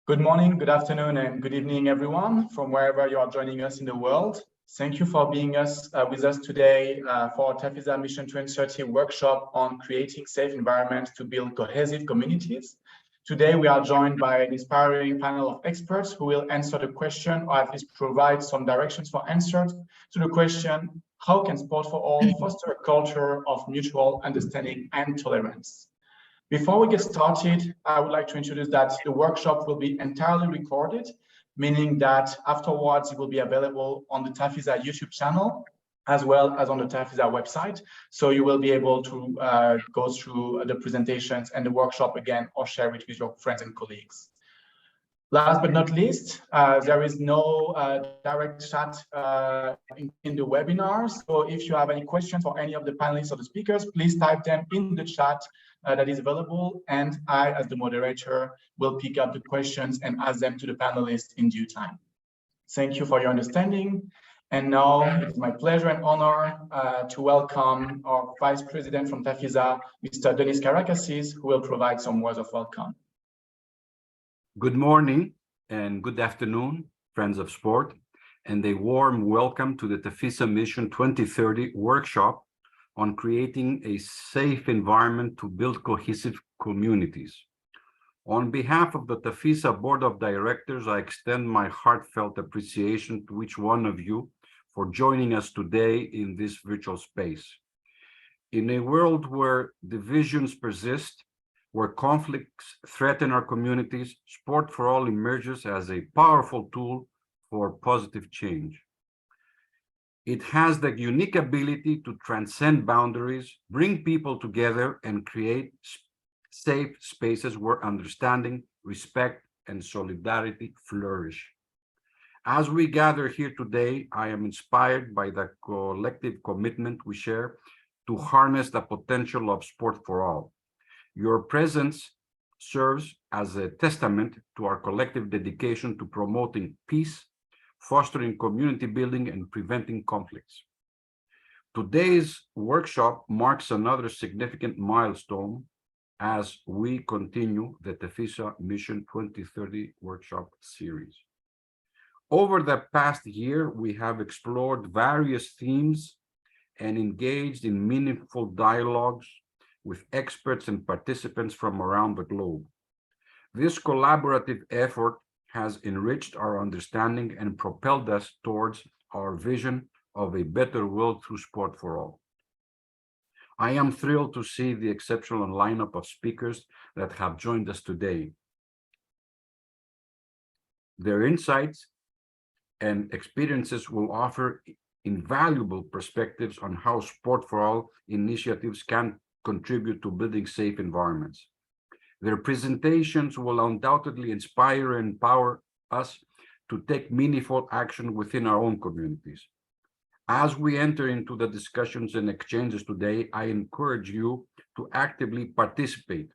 Good morning, good afternoon, and good evening, everyone, from wherever you are joining us in the world. Thank you for being with us today for our TAFISA Mission 2030 workshop on creating safe environments to build cohesive communities. Today, we are joined by an inspiring panel of experts who will answer the question, or at least provide some directions for answers to the question, how can sport for all foster a culture of mutual understanding and tolerance? Before we get started, I would like to introduce that the workshop will be entirely recorded, meaning that afterwards it will be available on the TAFISA YouTube channel, as well as on the TAFISA website. So you will be able to go through the presentations and the workshop again, or share it with your friends and colleagues. Last but not least, there is no direct chat in the webinar. So if you have any questions for any of the panelists or the speakers, please type them in the chat that is available. And I, as the moderator, will pick up the questions and ask them to the panelists in due time. Thank you for your understanding. And now it's my pleasure and honor to welcome our Vice President from TAFISA, Mr. Denis Karakasis, who will provide some words of welcome. Good morning and good afternoon, friends of sport, and a warm welcome to the TAFISA Mission 2030 workshop on creating a safe environment to build cohesive communities. On behalf of the TAFISA Board of Directors, I extend my heartfelt appreciation to each one of you for joining us today in this virtual space. In a world where divisions persist, where conflicts threaten our communities, Sport for All emerges as a powerful tool for positive change. It has the unique ability to transcend boundaries, bring people together, and create safe spaces where understanding, respect, and solidarity flourish. As we gather here today, I am inspired by the collective commitment we share to harness the potential of Sport for All. Your presence serves as a testament to our collective dedication to promoting peace, fostering community building, and preventing conflicts. Today's workshop marks another significant milestone as we continue the TAFISA Mission 2030 workshop series. Over the past year, we have explored various themes and engaged in meaningful dialogues with experts and participants from around the globe. This collaborative effort has enriched our understanding and propelled us towards our vision of a better world through Sport for All. I am thrilled to see the exceptional lineup of speakers that have joined us today. Their insights and experiences will offer invaluable perspectives on how Sport for All initiatives can contribute to building safe environments. Their presentations will undoubtedly inspire and empower us to take meaningful action within our own communities. As we enter into the discussions and exchanges today, I encourage you to actively participate,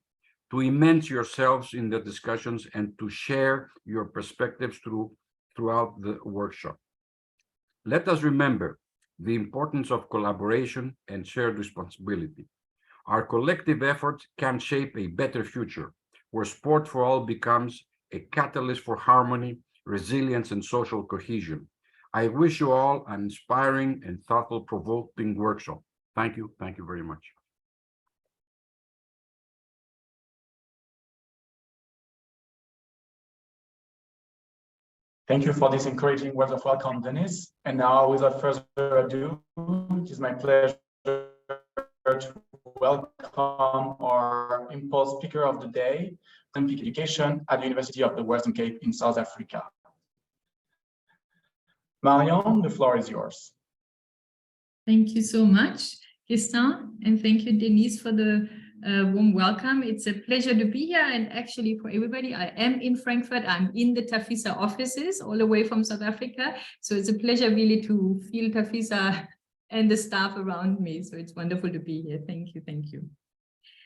to immerse yourselves in the discussions, and to share your perspectives throughout the workshop. Let us remember the importance of collaboration and shared responsibility. Our collective efforts can shape a better future, where Sport for All becomes a catalyst for harmony, resilience, and social cohesion. I wish you all an inspiring and thought-provoking workshop. Thank you. Thank you very much. Thank you for this encouraging words of welcome, Denis. And now, without further ado, it is my pleasure to welcome our impulse speaker of the day, Olympic education at the University of the Western Cape in South Africa. Marion, the floor is yours. Thank you so much, Gaëtan, and thank you, Denis, for the warm welcome. It's a pleasure to be here, and actually for everybody, I am in Frankfurt. I'm in the TAFISA offices all the way from South Africa, so it's a pleasure really to feel TAFISA and the staff around me. So it's wonderful to be here. Thank you. Thank you.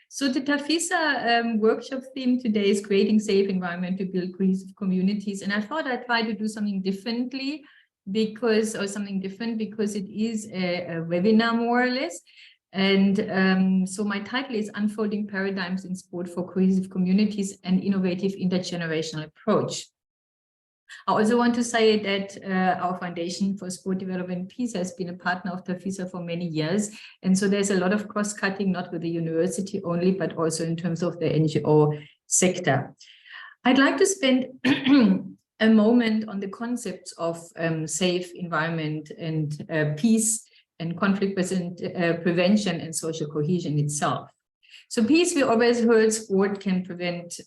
So the TAFISA workshop theme today is creating safe environment to build cohesive communities. And I thought I'd try to do something differently because it is a webinar more or less. And so my title is Unfolding Paradigms in Sport for Cohesive Communities, an Innovative Intergenerational Approach. I also want to say that our Foundation for Sport Development and Peace has been a partner of TAFISA for many years. And so there's a lot of cross-cutting, not with the university only, but also in terms of the NGO sector. I'd like to spend a moment on the concepts of safe environment and peace and conflict prevention and social cohesion itself. So peace, we always heard sport can prevent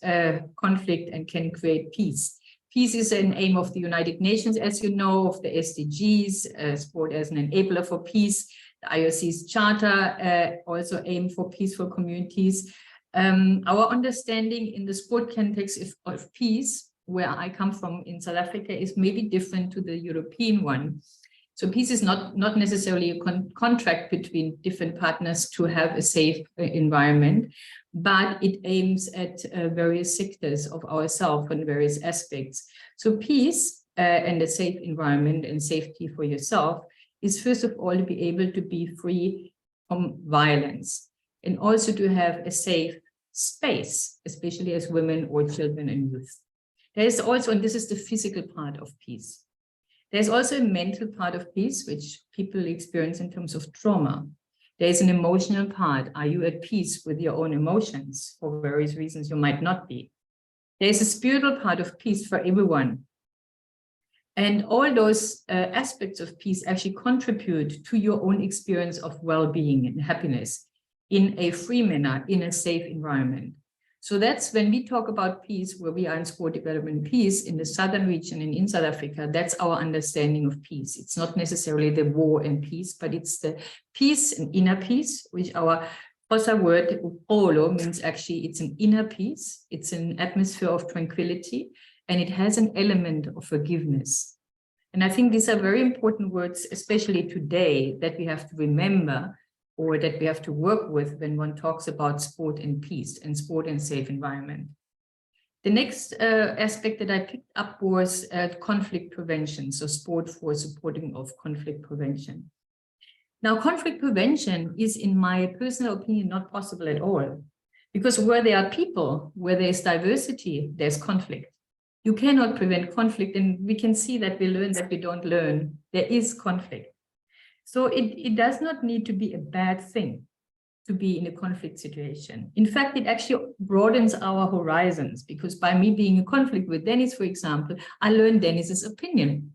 conflict and can create peace. Peace is an aim of the United Nations, as you know, of the SDGs, sport as an enabler for peace. The IOC's charter also aim for peaceful communities. Our understanding in the sport context of peace, where I come from in South Africa, is maybe different to the European one. So peace is not necessarily a contract between different partners to have a safe environment, but it aims at various sectors of ourselves and various aspects. So peace and a safe environment and safety for yourself is first of all to be able to be free from violence and also to have a safe space, especially as women or children and youth. There is also, and this is the physical part of peace, there's also a mental part of peace, which people experience in terms of trauma. There's an emotional part. Are you at peace with your own emotions? For various reasons, you might not be. There's a spiritual part of peace for everyone. And all those aspects of peace actually contribute to your own experience of well-being and happiness in a free manner, in a safe environment. So that's when we talk about peace, where we are in sport development peace in the southern region and in South Africa, that's our understanding of peace. It's not necessarily the war and peace, but it's the peace and inner peace, which our Xhosa word, upolo, means actually it's an inner peace. It's an atmosphere of tranquility, and it has an element of forgiveness. And I think these are very important words, especially today, that we have to remember or that we have to work with when one talks about sport and peace and sport and safe environment. The next aspect that I picked up was conflict prevention, so sport for supporting of conflict prevention. Now, conflict prevention is, in my personal opinion, not possible at all, because where there are people, where there is diversity, there's conflict. You cannot prevent conflict, and we can see that we learn that we don't learn. There is conflict. So it does not need to be a bad thing to be in a conflict situation. In fact, it actually broadens our horizons, because by me being in conflict with Denis, for example, I learned Denis's opinion.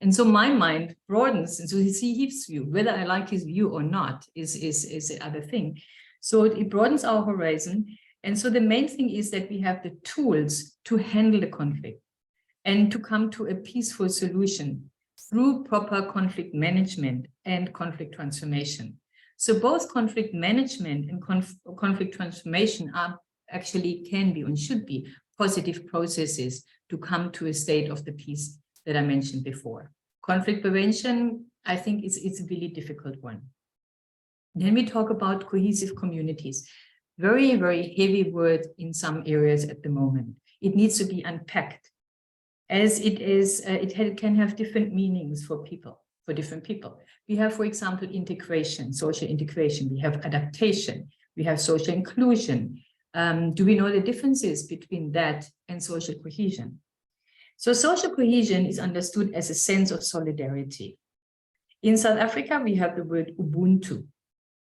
And so my mind broadens, and so you see his view. Whether I like his view or not is the other thing. So it broadens our horizon. And so the main thing is that we have the tools to handle the conflict and to come to a peaceful solution through proper conflict management and conflict transformation. So both conflict management and conflict transformation are actually can be and should be positive processes to come to a state of the peace that I mentioned before. Conflict prevention, I think, it's a really difficult one. Then we talk about cohesive communities. Very, very heavy word in some areas at the moment. It needs to be unpacked, as it is, it can have different meanings for people, for different people. We have, for example, integration, social integration. We have adaptation. We have social inclusion. Do we know the differences between that and social cohesion? So social cohesion is understood as a sense of solidarity. In South Africa, we have the word Ubuntu.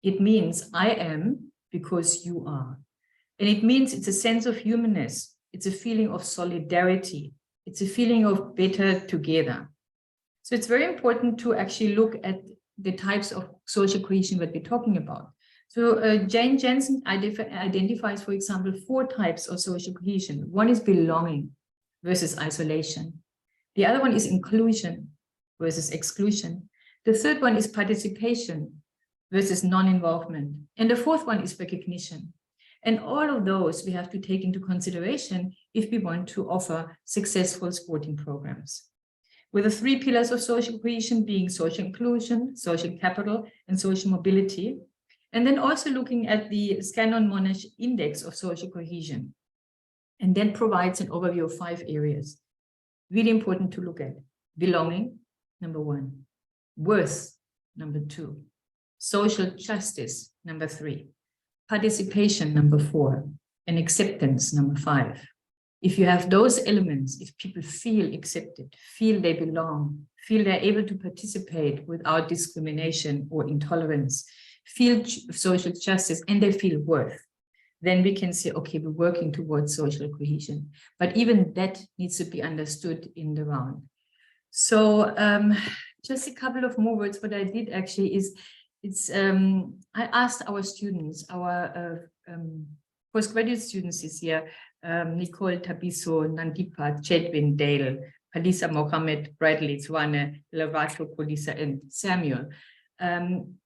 It means I am because you are. And it means it's a sense of humanness. It's a feeling of solidarity. It's a feeling of better together. So it's very important to actually look at the types of social cohesion that we're talking about. So Jane Jensen identifies, for example, 4 types of social cohesion. One is belonging versus isolation. The other one is inclusion versus exclusion. The third one is participation versus non-involvement. And the fourth one is recognition. And all of those we have to take into consideration if we want to offer successful sporting programs. With the 3 pillars of social cohesion being social inclusion, social capital, and social mobility. And then also looking at the Scanlon-Monash Index of Social Cohesion. And that provides an overview of 5 areas. Really important to look at. Belonging, number 1. Worth, number 2. social justice, number 3, participation, number 4, and acceptance, number 5. If you have those elements, if people feel accepted, feel they belong, feel they're able to participate without discrimination or intolerance, feel social justice, and they feel worth, then we can say, okay, we're working towards social cohesion. But even that needs to be understood in the round. So just a couple of more words. What I did actually is, I asked our students, our postgraduate students this year, Nicole, Tabiso, Nandipa, Chedwin, Dale, Palisa, Mohammed, Bradley, Zwane, Lavato, Polisa, and Samuel.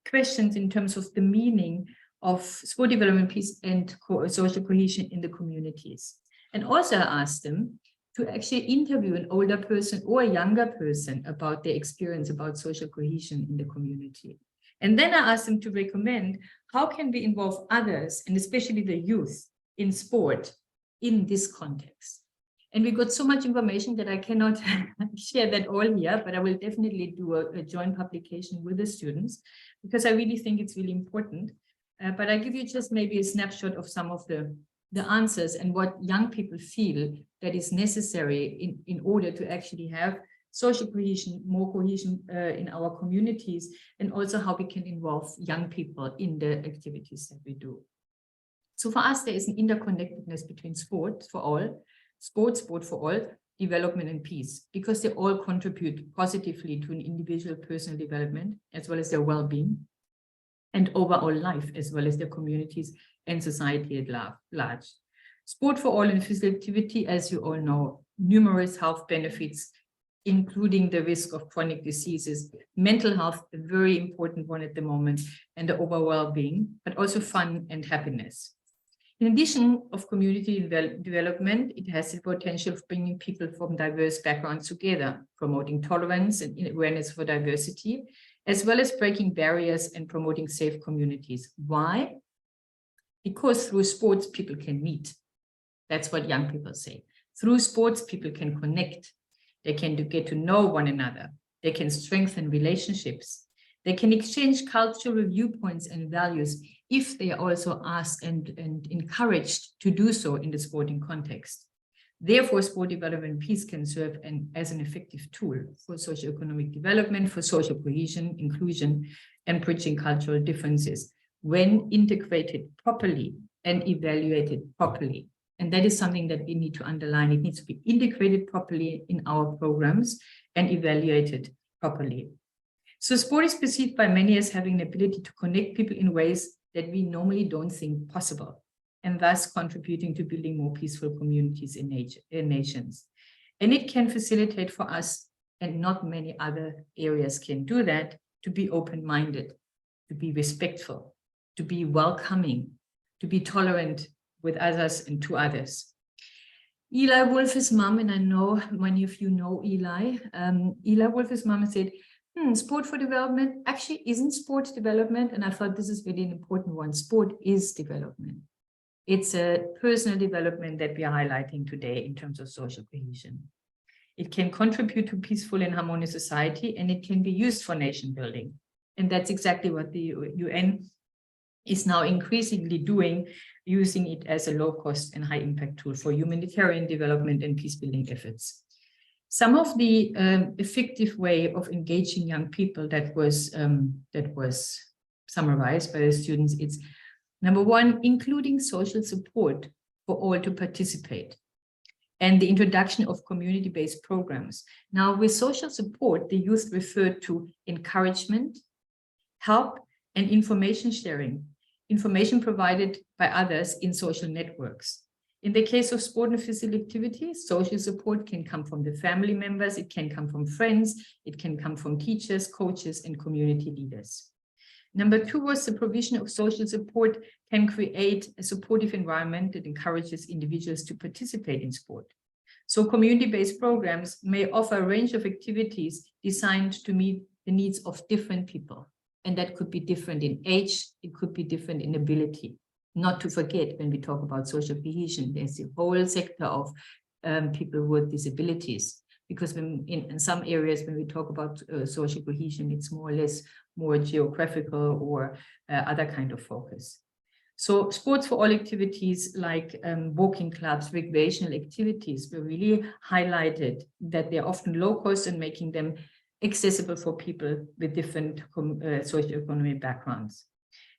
Questions in terms of the meaning of sport development, peace, and social cohesion in the communities. And also I asked them to actually interview an older person or a younger person about their experience about social cohesion in the community. And then I asked them to recommend how can we involve others, and especially the youth, in sport in this context. And we got so much information that I cannot share that all here, but I will definitely do a joint publication with the students, because I really think it's really important. But I give you just maybe a snapshot of some of the answers and what young people feel that is necessary in order to actually have social cohesion, more cohesion in our communities, and also how we can involve young people in the activities that we do. So for us, there is an interconnectedness between sport for all, sport for all, development and peace, because they all contribute positively to an individual personal development, as well as their well-being, and overall life, as well as their communities and society at large. Sport for all and physical activity, as you all know, numerous health benefits, including the risk of chronic diseases, mental health, a very important one at the moment, and the overall well-being, but also fun and happiness. In addition of community development, it has the potential of bringing people from diverse backgrounds together, promoting tolerance and awareness for diversity, as well as breaking barriers and promoting safe communities. Why? Because through sports, people can meet. That's what young people say. Through sports, people can connect. They can get to know one another. They can strengthen relationships. They can exchange cultural viewpoints and values if they are also asked and encouraged to do so in the sporting context. Therefore, sport development and peace can serve as an effective tool for socioeconomic development, for social cohesion, inclusion, and bridging cultural differences when integrated properly and evaluated properly. And that is something that we need to underline. It needs to be integrated properly in our programs and evaluated properly. So sport is perceived by many as having an ability to connect people in ways that we normally don't think possible, and thus contributing to building more peaceful communities in nations. And it can facilitate for us, and not many other areas can do that, to be open-minded, to be respectful, to be welcoming, to be tolerant with others and to others. Eli Wolf's mom, and I know many of you know Eli, Eli Wolf's mom said, sport for development actually isn't sport development. And I thought this is really an important one. Sport is development. It's a personal development that we are highlighting today in terms of social cohesion. It can contribute to peaceful and harmonious society, and it can be used for nation building. And that's exactly what the UN is now increasingly doing, using it as a low-cost and high-impact tool for humanitarian development and peace-building efforts. Some of the effective way of engaging young people that was summarized by the students, it's number one, including social support for all to participate, and the introduction of community-based programs. Now, with social support, the youth referred to encouragement, help, and information sharing, information provided by others in social networks. In the case of sport and physical activities, social support can come from the family members, it can come from friends, it can come from teachers, coaches, and community leaders. Number two was the provision of social support can create a supportive environment that encourages individuals to participate in sport. So community-based programs may offer a range of activities designed to meet the needs of different people. And that could be different in age, it could be different in ability. Not to forget, when we talk about social cohesion, there's the whole sector of people with disabilities. because when in some areas, when we talk about social cohesion, it's more or less more geographical or other kind of focus. So sports for all activities like walking clubs, recreational activities were really highlighted that they're often low cost and making them accessible for people with different socioeconomic backgrounds.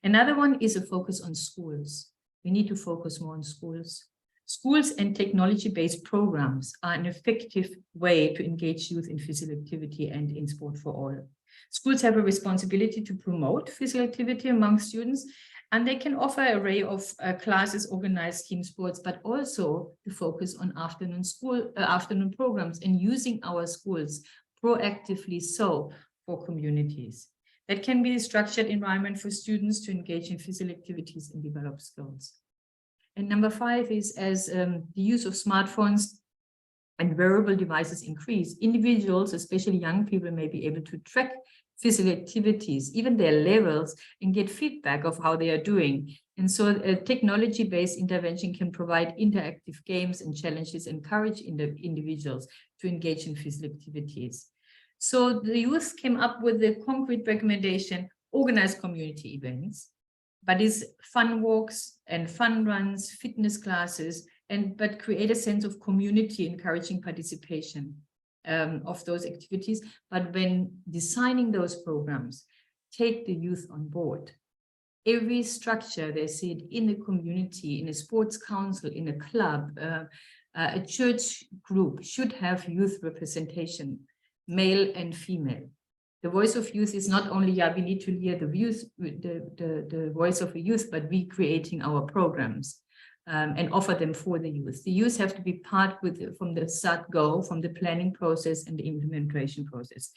Another one is a focus on schools. We need to focus more on schools. Schools and technology-based programs are an effective way to engage youth in physical activity and in sport for all. Schools have a responsibility to promote physical activity among students, and they can offer an array of classes, organized team sports, but also to focus on afternoon programs and using our schools proactively so for communities. That can be a structured environment for students to engage in physical activities and develop skills. And number 5 is as the use of smartphones and wearable devices increase, individuals, especially young people, may be able to track physical activities, even their levels, and get feedback of how they are doing. And so a technology-based intervention can provide interactive games and challenges, encourage individuals to engage in physical activities. So the youth came up with the concrete recommendation, organize community events, but it's fun walks and fun runs, fitness classes, but create a sense of community, encouraging participation of those activities. But when designing those programs, take the youth on board. Every structure, they see it in a community, in a sports council, in a club, a church group should have youth representation, male and female. The voice of youth is not only, we need to hear the voice of the youth, but we creating our programs and offer them for the youth. The youth have to be part from the start go, from the planning process and the implementation process.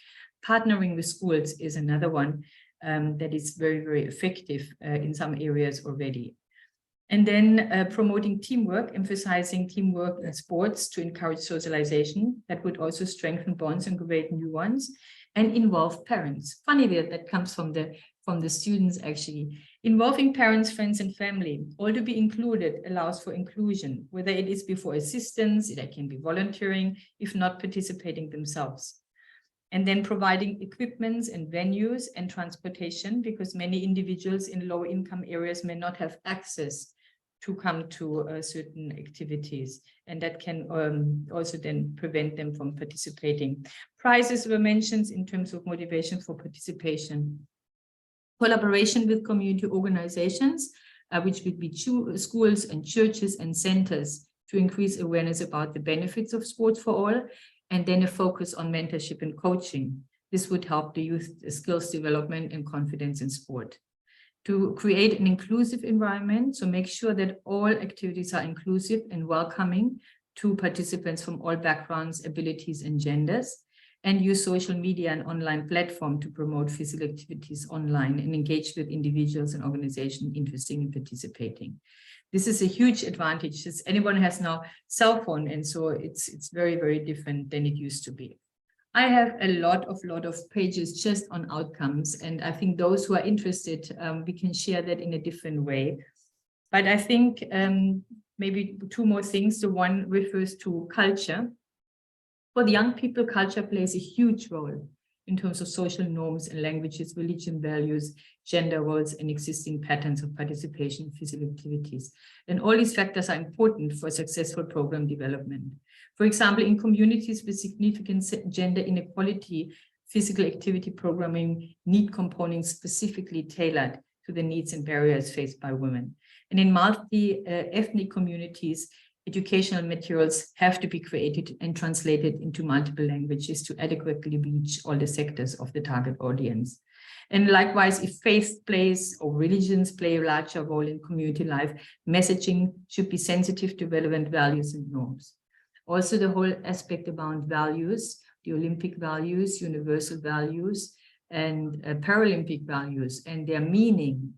Partnering with schools is another one that is very, very effective in some areas already. And then promoting teamwork, emphasizing teamwork in sports to encourage socialization. That would also strengthen bonds and create new ones, and involve parents. Funny that comes from the students actually. Involving parents, friends, and family, all to be included, allows for inclusion, whether it is before assistance, it can be volunteering, if not participating themselves. And then providing equipments and venues and transportation, because many individuals in low income areas may not have access to come to certain activities, and that can also then prevent them from participating. Prizes were mentioned in terms of motivation for participation. Collaboration with community organizations, which would be schools and churches and centers, to increase awareness about the benefits of sports for all, and then a focus on mentorship and coaching. This would help the youth skills development and confidence in sport. To create an inclusive environment, so make sure that all activities are inclusive and welcoming to participants from all backgrounds, abilities, and genders, and use social media and online platform to promote physical activities online and engage with individuals and organizations interested in participating. This is a huge advantage, since anyone has now cell phone, and so it's very, very different than it used to be. I have a lot of pages just on outcomes, and I think those who are interested, we can share that in a different way. But I think maybe 2 more things. The one refers to culture. For the young people, culture plays a huge role in terms of social norms and languages, religion, values, gender roles, and existing patterns of participation in physical activities. And all these factors are important for successful program development. For example, in communities with significant gender inequality, physical activity programming need components specifically tailored to the needs and barriers faced by women. And in multi-ethnic communities, educational materials have to be created and translated into multiple languages to adequately reach all the sectors of the target audience. And likewise, if faith plays or religions play a larger role in community life, messaging should be sensitive to relevant values and norms. Also, the whole aspect about values, the Olympic values, universal values, and Paralympic values and their meaning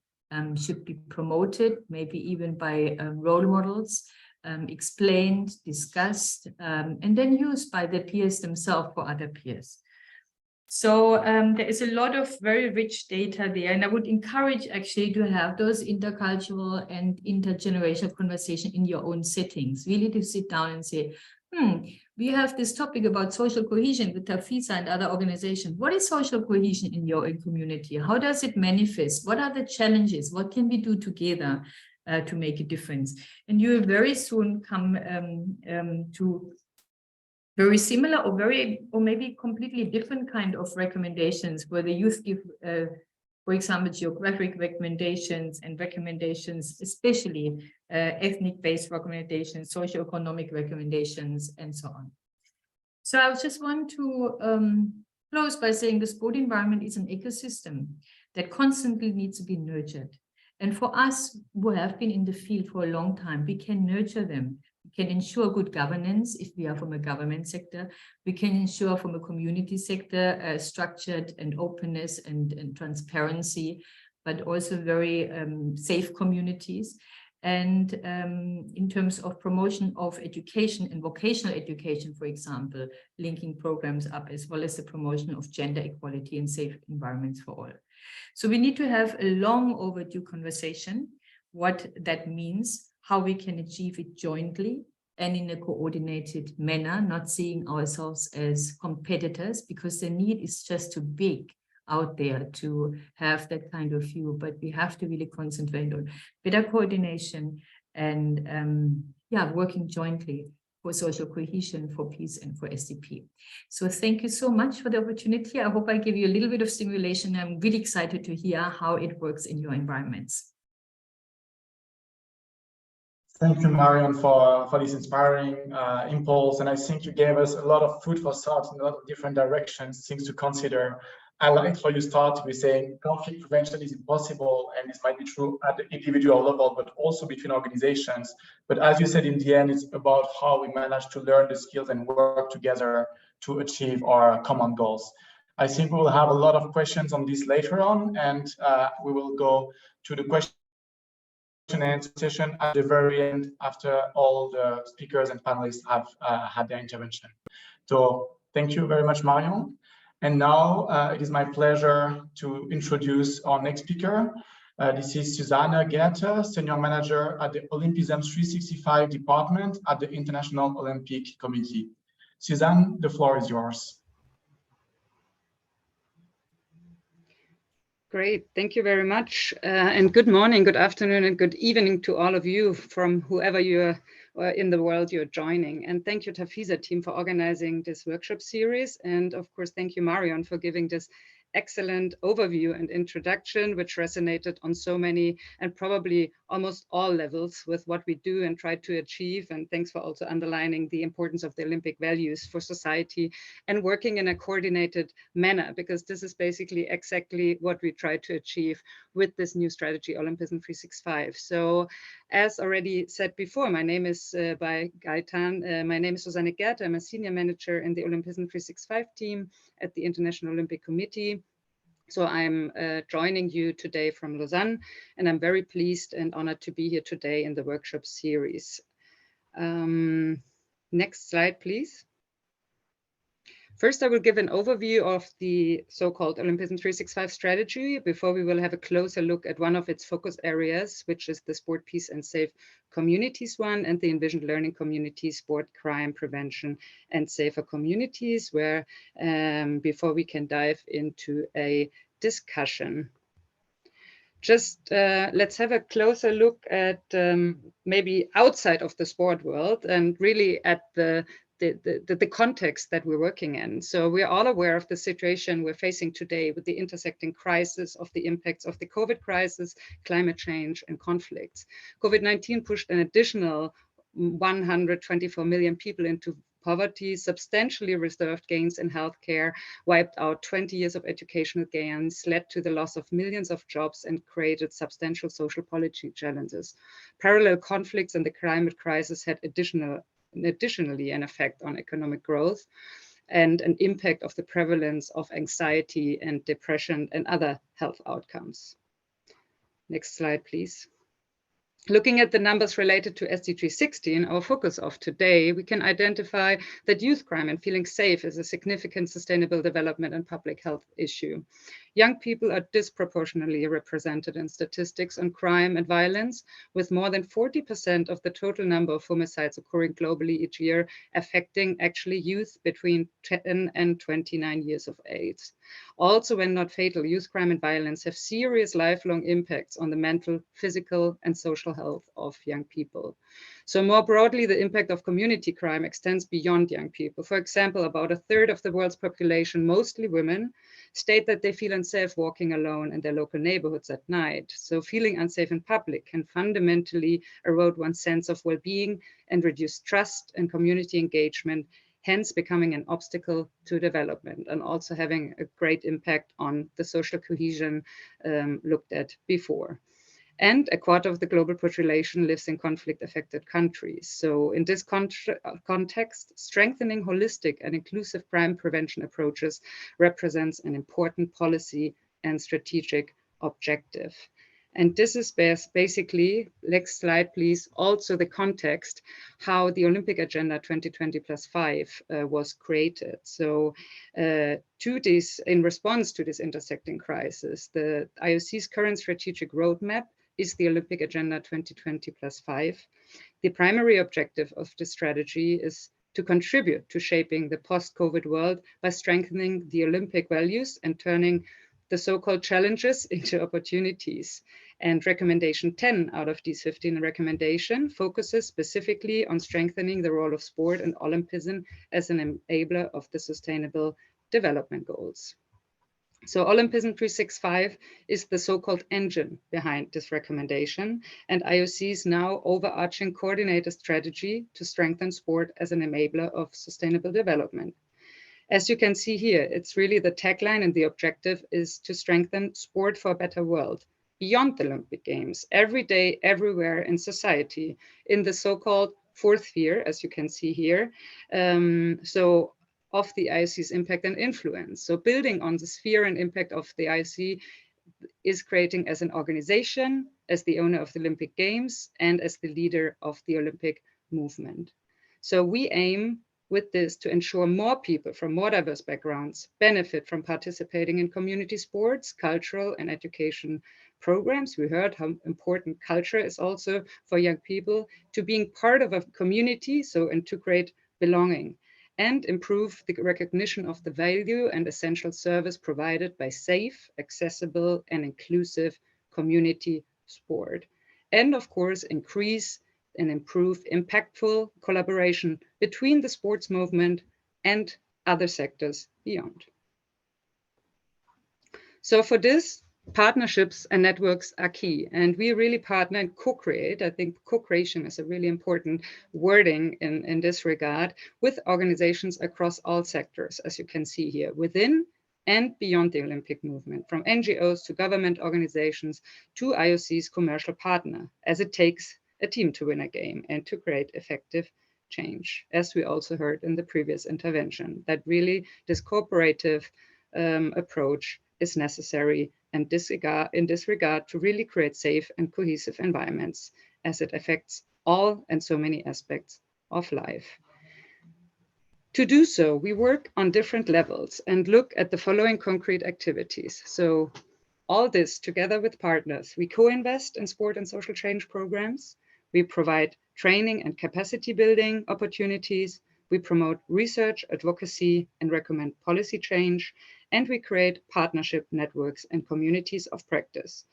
should be promoted, maybe even by role models, explained, discussed, and then used by the peers themselves for other peers. So there is a lot of very rich data there, and I would encourage actually to have those intercultural and intergenerational conversation in your own settings, really to sit down and say, we have this topic about social cohesion with TAFISA and other organizations. What is social cohesion in your community? How does it manifest? What are the challenges? What can we do together to make a difference? And you will very soon come to very similar or maybe completely different kind of recommendations where the youth give, for example, geographic recommendations and recommendations, especially ethnic-based recommendations, socioeconomic recommendations, and so on. So I just want to close by saying the sport environment is an ecosystem that constantly needs to be nurtured. And for us who have been in the field for a long time, we can nurture them. We can ensure good governance if we are from a government sector. We can ensure from a community sector structured and openness and transparency, but also very safe communities. And in terms of promotion of education and vocational education, for example, linking programs up, as well as the promotion of gender equality and safe environments for all. So we need to have a long overdue conversation, what that means, how we can achieve it jointly and in a coordinated manner, not seeing ourselves as competitors, because the need is just too big out there to have that kind of view, but we have to really concentrate on better coordination and working jointly for social cohesion, for peace, and for SDP. So thank you so much for the opportunity. I hope I give you a little bit of stimulation. I'm really excited to hear how it works in your environments. Thank you, Marion, for this inspiring impulse. And I think you gave us a lot of food for thought in a lot of different directions, things to consider. I like how you start with saying conflict prevention is impossible, and this might be true at the individual level, but also between organizations. But as you said, in the end, it's about how we manage to learn the skills and work together to achieve our common goals. I think we will have a lot of questions on this later on, and we will go to the question and answer session at the very end after all the speakers and panelists have had their intervention. So thank you very much, Marion. And now it is my pleasure to introduce our next speaker. This is Susanne Gaerte, Senior Manager at the Olympism 365 Department at the International Olympic Committee. Susanne, the floor is yours. Great, thank you very much. And good morning, good afternoon, and good evening to all of you from whoever you're in the world you're joining. And thank you, TAFISA team, for organizing this workshop series. And of course, thank you, Marion, for giving this excellent overview and introduction, which resonated on so many and probably almost all levels with what we do and try to achieve. And thanks for also underlining the importance of the Olympic values for society and working in a coordinated manner, because this is basically exactly what we try to achieve with this new strategy, Olympism 365. So as already said before, my name is by Gaëtan. My name is Susanne Gaerte. I'm a senior manager in the Olympism 365 team at the International Olympic Committee. So I'm joining you today from Lausanne, and I'm very pleased and honored to be here today in the workshop series. Next slide, please. First, I will give an overview of the so-called Olympism 365 strategy before we will have a closer look at one of its focus areas, which is the sport, peace, and safe communities one, and the envisioned learning community, sport, crime prevention, and safer communities, where before we can dive into a discussion. Just let's have a closer look at maybe outside of the sport world and really at the context that we're working in. So we're all aware of the situation we're facing today with the intersecting crisis of the impacts of the COVID crisis, climate change, and conflicts. COVID-19 pushed an additional 124 million people into poverty, substantially reserved gains in healthcare, wiped out 20 years of educational gains, led to the loss of millions of jobs, and created substantial social policy challenges. Parallel conflicts and the climate crisis had additionally an effect on economic growth and an impact of the prevalence of anxiety and depression and other health outcomes. Next slide, please. Looking at the numbers related to SDG 16, our focus of today, we can identify that youth crime and feeling safe is a significant sustainable development and public health issue. young people are disproportionately represented in statistics on crime and violence, with more than 40% of the total number of homicides occurring globally each year affecting actually youth between 10 and 29 years of age. Also, when not fatal, youth crime and violence have serious lifelong impacts on the mental, physical, and social health of young people. So more broadly, the impact of community crime extends beyond young people. For example, about a third of the world's population, mostly women, state that they feel unsafe walking alone in their local neighborhoods at night. So feeling unsafe in public can fundamentally erode one's sense of well-being and reduce trust and community engagement, hence becoming an obstacle to development and also having a great impact on the social cohesion looked at before. And a quarter of the global population lives in conflict-affected countries. So in this context, strengthening holistic and inclusive crime prevention approaches represents an important policy and strategic objective. And this is basically, next slide, please, also the context how the Olympic Agenda 2020+5 was created. So in response to this intersecting crisis, the IOC's current strategic roadmap is the Olympic Agenda 2020+5. The primary objective of this strategy is to contribute to shaping the post-COVID world by strengthening the Olympic values and turning the so-called challenges into opportunities. And recommendation 10 out of these 15 recommendations focuses specifically on strengthening the role of sport and Olympism as an enabler of the Sustainable Development Goals. So Olympism 365 is the so-called engine behind this recommendation and IOC's now overarching coordinated strategy to strengthen sport as an enabler of sustainable development. As you can see here, it's really the tagline and the objective is to strengthen sport for a better world beyond the Olympic Games, every day, everywhere in society, in the so-called fourth sphere, as you can see here. Of the IOC's impact and influence. So building on the sphere and impact of the IOC is creating as an organization, as the owner of the Olympic Games, and as the leader of the Olympic movement. So we aim with this to ensure more people from more diverse backgrounds benefit from participating in community sports, cultural and education programs. We heard how important culture is also for young people, to being part of a community, and to create belonging, and improve the recognition of the value and essential service provided by safe, accessible, and inclusive community sport. And of course, increase and improve impactful collaboration between the sports movement and other sectors beyond. So for this, partnerships and networks are key, and we really partner and co-create. I think co-creation is a really important wording in this regard, with organizations across all sectors, as you can see here, within and beyond the Olympic movement, from NGOs to government organizations to IOC's commercial partner, as it takes a team to win a game and to create effective change, as we also heard in the previous intervention, that really this cooperative approach is necessary and in this regard to really create safe and cohesive environments, as it affects all and so many aspects of life. To do so, we work on different levels and look at the following concrete activities. So all this together with partners, we co-invest in sport and social change programs, we provide training and capacity building opportunities, we promote research, advocacy, and recommend policy change, and we create partnership networks and communities of practice,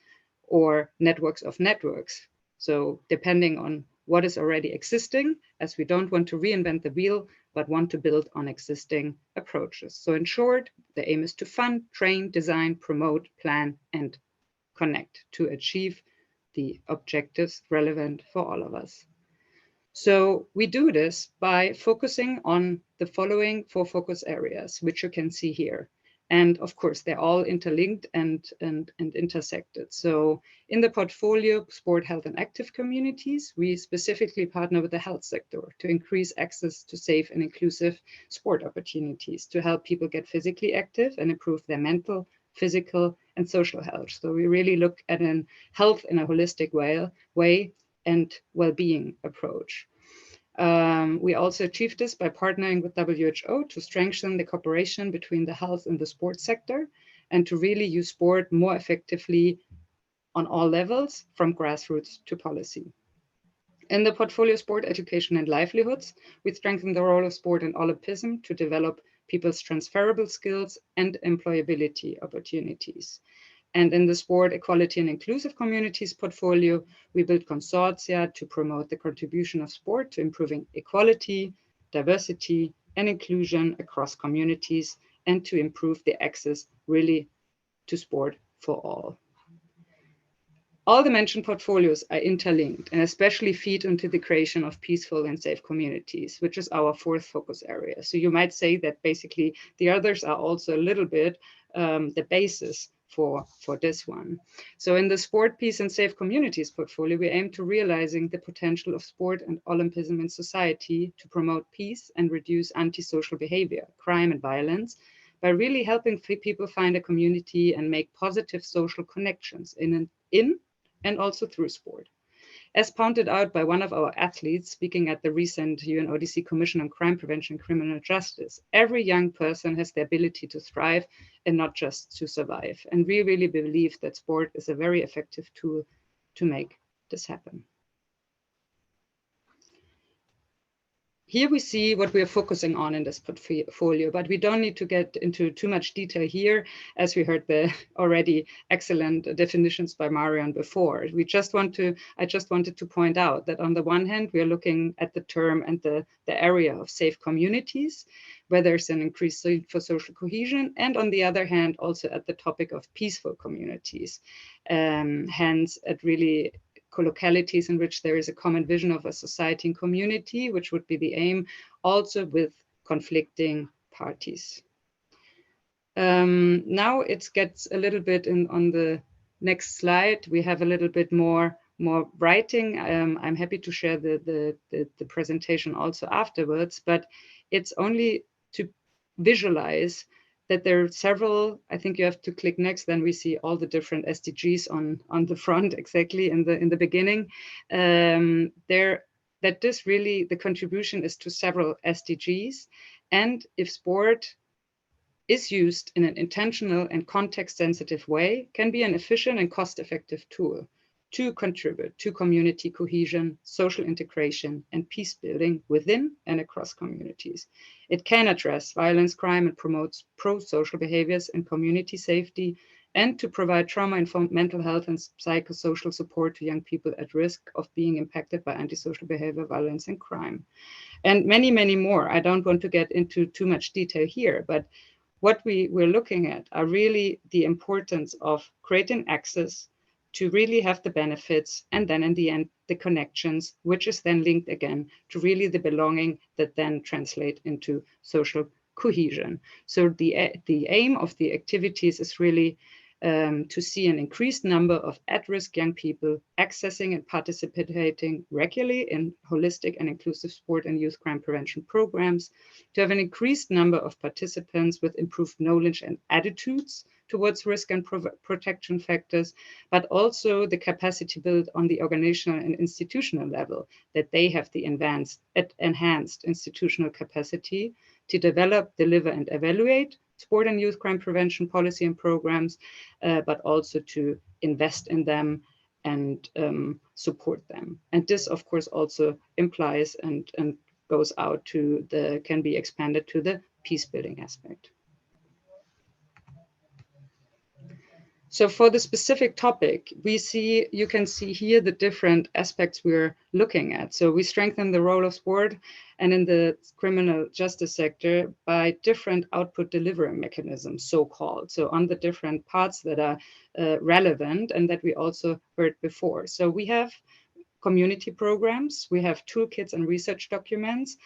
or networks of networks. So depending on what is already existing, as we don't want to reinvent the wheel, but want to build on existing approaches. So in short, the aim is to fund, train, design, promote, plan, and connect to achieve the objectives relevant for all of us. So we do this by focusing on the following 4 focus areas, which you can see here. And of course, they're all interlinked and intersected. So in the portfolio, sport, health, and active communities, we specifically partner with the health sector to increase access to safe and inclusive sport opportunities, to help people get physically active and improve their mental, physical, and social health. So we really look at health in a holistic way and well-being approach. We also achieve this by partnering with WHO to strengthen the cooperation between the health and the sports sector, and to really use sport more effectively on all levels, from grassroots to policy. In the portfolio Sport, Education and Livelihoods, we strengthen the role of sport and Olympism to develop people's transferable skills and employability opportunities. And in the Sport, Equality and Inclusive Communities portfolio, we build consortia to promote the contribution of sport to improving equality, diversity, and inclusion across communities, and to improve the access really to sport for all. All the mentioned portfolios are interlinked and especially feed into the creation of peaceful and safe communities, which is our fourth focus area. So you might say that basically the others are also a little bit the basis for this one. So in the Sport, Peace and Safe Communities portfolio, we aim to realizing the potential of sport and Olympism in society to promote peace and reduce antisocial behavior, crime and violence, by really helping people find a community and make positive social connections in and also through sport. As pointed out by one of our athletes speaking at the recent UNODC Commission on Crime Prevention and Criminal Justice, every young person has the ability to thrive and not just to survive. And we really believe that sport is a very effective tool to make this happen. Here we see what we are focusing on in this portfolio, but we don't need to get into too much detail here, as we heard the already excellent definitions by Marion before. I just wanted to point out that on the one hand, we are looking at the term and the area of safe communities, where there's an increase for social cohesion, and on the other hand, also at the topic of peaceful communities. Hence, at really localities in which there is a common vision of a society and community, which would be the aim, also with conflicting parties. Now it gets a little bit on the next slide. We have a little bit more writing. I'm happy to share the presentation also afterwards, but it's only to visualize that there are several. I think you have to click next, then we see all the different SDGs on the front, exactly in the beginning. That this really, the contribution is to several SDGs. And if sport is used in an intentional and context-sensitive way, can be an efficient and cost-effective tool to contribute to community cohesion, social integration, and peace building within and across communities. It can address violence, crime, and promotes pro-social behaviors and community safety, and to provide trauma-informed mental health and psychosocial support to young people at risk of being impacted by antisocial behavior, violence, and crime. And many, many more. I don't want to get into too much detail here, but what we're looking at are really the importance of creating access to really have the benefits, and then in the end, the connections, which is then linked again to really the belonging that then translate into social cohesion. So the aim of the activities is really to see an increased number of at-risk young people accessing and participating regularly in holistic and inclusive sport and youth crime prevention programs, to have an increased number of participants with improved knowledge and attitudes towards risk and protection factors, but also the capacity built on the organizational and institutional level, that they have the enhanced institutional capacity to develop, deliver, and evaluate sport and youth crime prevention policy and programs, but also to invest in them and support them. And this, of course, also implies and goes out to can be expanded to the peace building aspect. So for the specific topic, you can see here the different aspects we're looking at. So we strengthen the role of sport and in the criminal justice sector by different output delivery mechanisms, so-called. So on the different parts that are relevant and that we also heard before. So we have community programs, we have toolkits and research documents.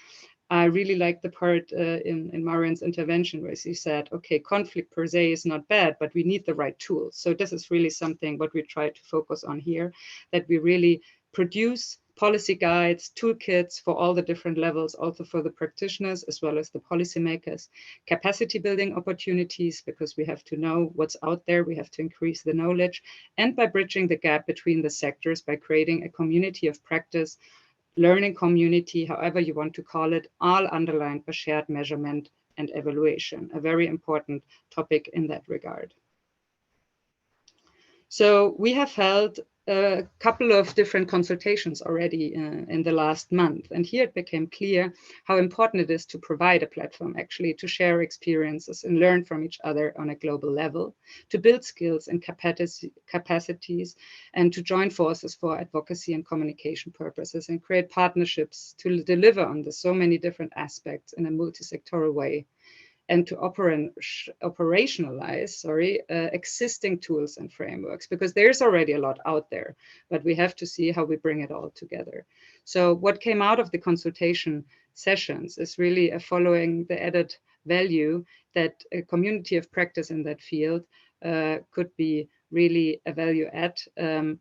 I really like the part in Marion's intervention where she said, okay, conflict per se is not bad, but we need the right tools. So this is really something what we try to focus on here, that we really produce policy guides, toolkits for all the different levels, also for the practitioners as well as the policymakers, capacity building opportunities, because we have to know what's out there, we have to increase the knowledge, and by bridging the gap between the sectors by creating a community of practice, learning community, however you want to call it, all underlined by shared measurement and evaluation, a very important topic in that regard. So we have held a couple of different consultations already in the last month. And here it became clear how important it is to provide a platform actually to share experiences and learn from each other on a global level, to build skills and capacities, and to join forces for advocacy and communication purposes and create partnerships to deliver on the so many different aspects in a multi-sectoral way, and to operationalize existing tools and frameworks, because there's already a lot out there, but we have to see how we bring it all together. So what came out of the consultation sessions is really following the added value that a community of practice in that field could be really a value add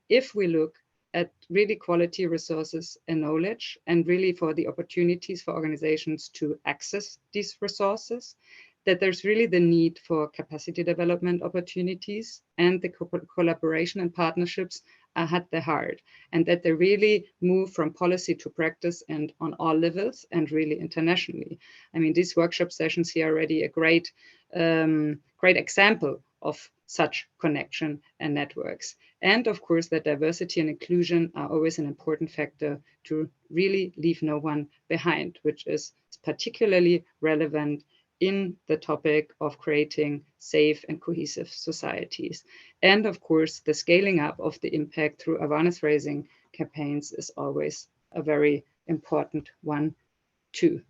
if we look at really quality resources and knowledge, and really for the opportunities for organizations to access these resources, that there's really the need for capacity development opportunities, and the collaboration and partnerships are at the heart, and that they really move from policy to practice and on all levels and really internationally. I mean, these workshop sessions here are already a great example of such connection and networks. And of course, that diversity and inclusion are always an important factor to really leave no one behind, which is particularly relevant in the topic of creating safe and cohesive societies. And of course, the scaling up of the impact through awareness raising campaigns is always a very important one too.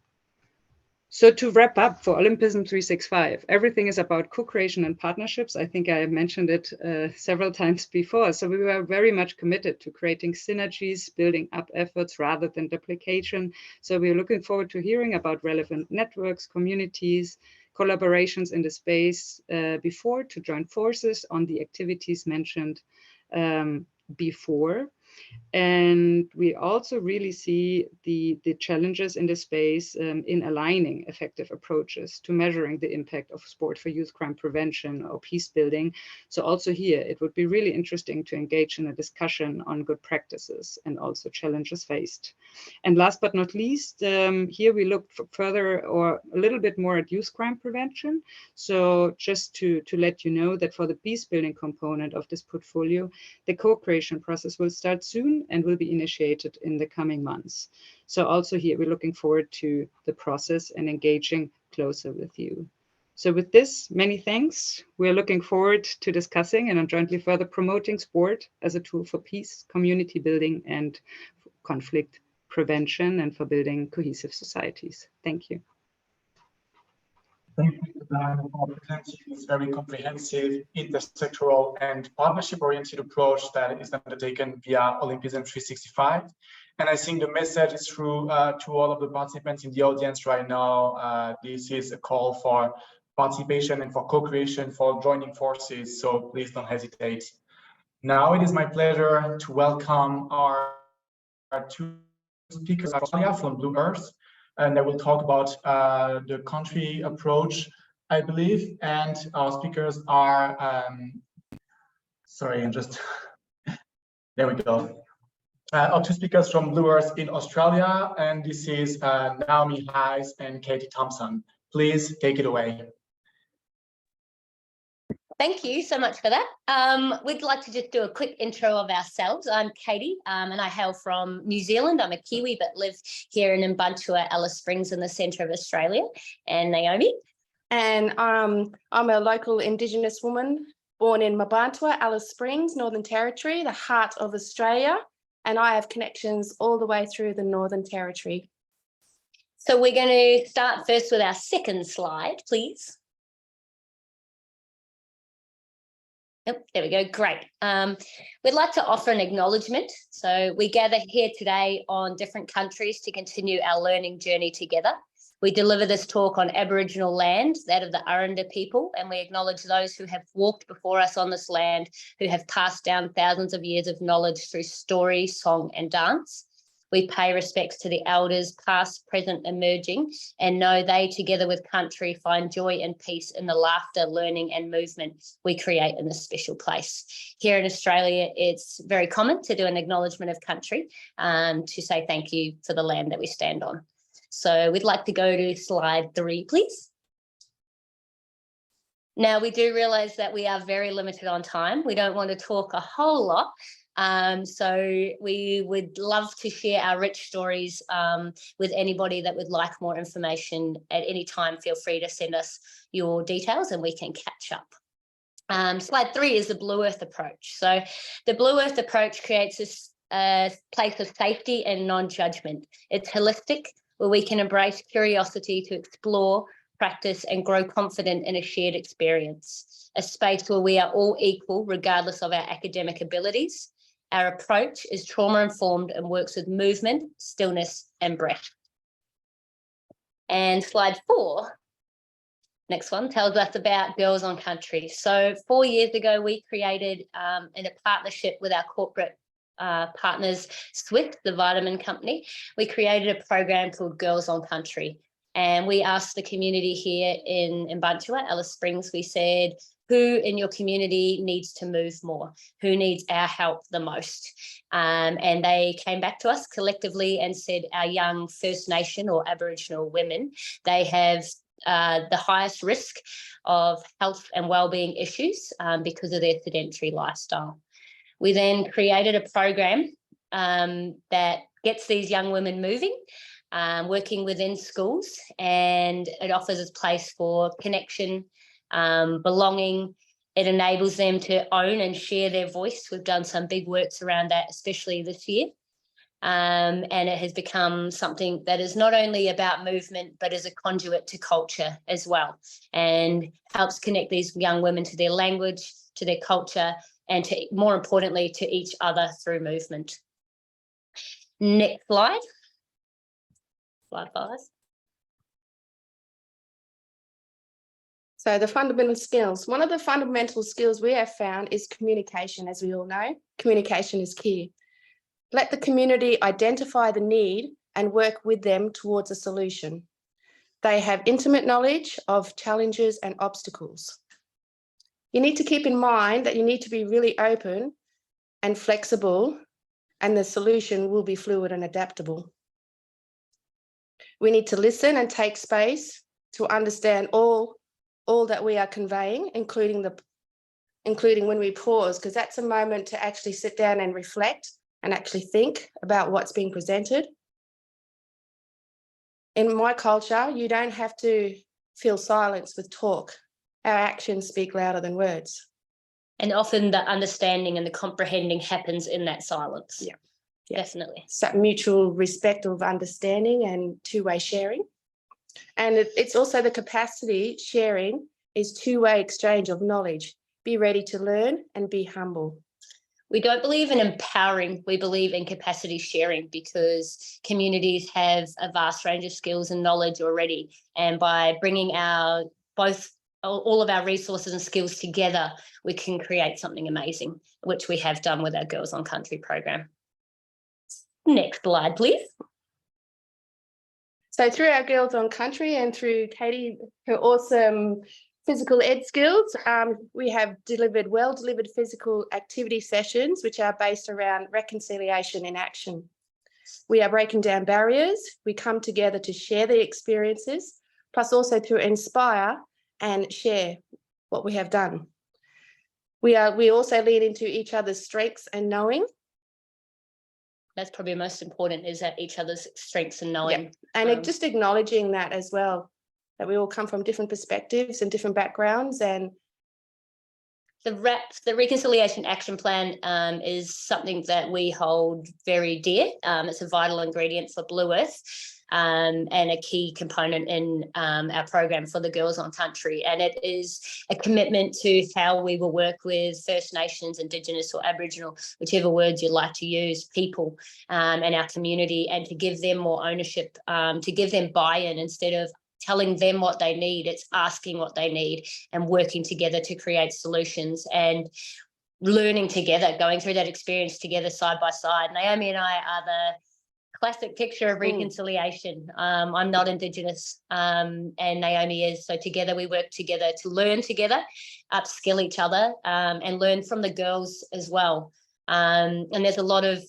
So to wrap up for Olympism 365, everything is about co-creation and partnerships. I think I mentioned it several times before. So we were very much committed to creating synergies, building up efforts rather than duplication. So we're looking forward to hearing about relevant networks, communities, collaborations in the space before, to join forces on the activities mentioned before. And we also really see the challenges in this space in aligning effective approaches to measuring the impact of sport for youth crime prevention or peace building. So also here, it would be really interesting to engage in a discussion on good practices and also challenges faced. And last but not least, here we look further or a little bit more at youth crime prevention. So just to let you know that for the peace building component of this portfolio, the co-creation process will start soon and will be initiated in the coming months. So also here, we're looking forward to the process and engaging closer with you. So with this, many thanks. We're looking forward to discussing and jointly further promoting sport as a tool for peace, community building, and conflict prevention, and for building cohesive societies. Thank you. Thank you for presenting this very comprehensive, intersectoral, and partnership-oriented approach that is undertaken via Olympism 365. And I think the message is through to all of the participants in the audience right now. This is a call for participation and for co-creation, for joining forces. So please don't hesitate. Now it is my pleasure to welcome our two speakers from Bluearth. And I will talk about the country approach, I believe. And our speakers are, sorry, I'm just, there we go. Our two speakers from Bluearth in Australia, and this is Naomi and Katie Thompson. Please take it away. Thank you so much for that. We'd like to just do a quick intro of ourselves. I'm Katie, and I hail from New Zealand. I'm a Kiwi, but live here in Mbantua, Alice Springs in the centre of Australia. And Naomi. And I'm a local Indigenous woman born in Mbantua, Alice Springs, Northern Territory, the heart of Australia. And I have connections all the way through the Northern Territory. So we're going to start first with our second slide, please. Yep, there we go. Great. We'd like to offer an acknowledgement. So we gather here today on different countries to continue our learning journey together. We deliver this talk on Aboriginal land, that of the Aranda people, and we acknowledge those who have walked before us on this land, who have passed down thousands of years of knowledge through story, song, and dance. We pay respects to the elders, past, present, emerging, and know they, together with country, find joy and peace in the laughter, learning, and movement we create in this special place. Here in Australia, it's very common to do an acknowledgement of country, to say thank you for the land that we stand on. So we'd like to go to slide 3, please. Now, we do realise that we are very limited on time. We don't want to talk a whole lot. So we would love to share our rich stories with anybody that would like more information at any time. Feel free to send us your details and we can catch up. Slide 3 is the Bluearth approach. So the Bluearth approach creates this place of safety and non-judgment. It's holistic, where we can embrace curiosity to explore, practice and grow confident in a shared experience, a space where we are all equal regardless of our academic abilities. Our approach is trauma-informed and works with movement, stillness and breath. And slide 4, next one, tells us about Girls on Country. So 4 years ago, we created in a partnership with our corporate partners, Swift, the vitamin company, we created a program called Girls on Country. And we asked the community here in Mbantua, Alice Springs, we said, who in your community needs to move more? Who needs our help the most? And they came back to us collectively and said our young First Nation or Aboriginal women, they have the highest risk of health and wellbeing issues because of their sedentary lifestyle. We then created a program that gets these young women moving, working within schools, and it offers a place for connection, belonging. It enables them to own and share their voice. We've done some big works around that, especially this year. And it has become something that is not only about movement, but is a conduit to culture as well, and helps connect these young women to their language, to their culture, and to, more importantly, to each other through movement. Next slide. Slide 5. So the fundamental skills. One of the fundamental skills we have found is communication, as we all know. Communication is key. Let the community identify the need and work with them towards a solution. They have intimate knowledge of challenges and obstacles. You need to keep in mind that you need to be really open and flexible, and the solution will be fluid and adaptable. We need to listen and take space to understand all that we are conveying, including when we pause, because that's a moment to actually sit down and reflect and actually think about what's being presented. In my culture, you don't have to fill silence with talk. Our actions speak louder than words. And often the understanding and the comprehending happens in that silence. Yeah. Definitely. So mutual respect of understanding and two-way sharing. And it's also the capacity sharing is two-way exchange of knowledge. Be ready to learn and be humble. We don't believe in empowering, we believe in capacity sharing, because communities have a vast range of skills and knowledge already. And by bringing all of our resources and skills together, we can create something amazing, which we have done with our Girls on Country program. Next slide, please. So through our Girls on Country and through Katie, her awesome physical ed skills, we have delivered well-delivered physical activity sessions, which are based around reconciliation in action. We are breaking down barriers. We come together to share the experiences, plus also to inspire and share what we have done. We also lean into each other's strengths and knowing. That's probably most important, is that each other's strengths and knowing. Yeah. And just acknowledging that as well, that we all come from different perspectives and different backgrounds. And the Reconciliation Action Plan is something that we hold very dear. It's a vital ingredient for Bluearth and a key component in our program for the Girls on Country. And it is a commitment to how we will work with First Nations, Indigenous or Aboriginal, whichever words you'd like to use, people and our community, and to give them more ownership, to give them buy-in instead of telling them what they need. It's asking what they need and working together to create solutions and learning together, going through that experience together side by side. Naomi and I are the classic picture of reconciliation. I'm not Indigenous and Naomi is, so together we work together to learn together, upskill each other and learn from the girls as well. And there's a lot of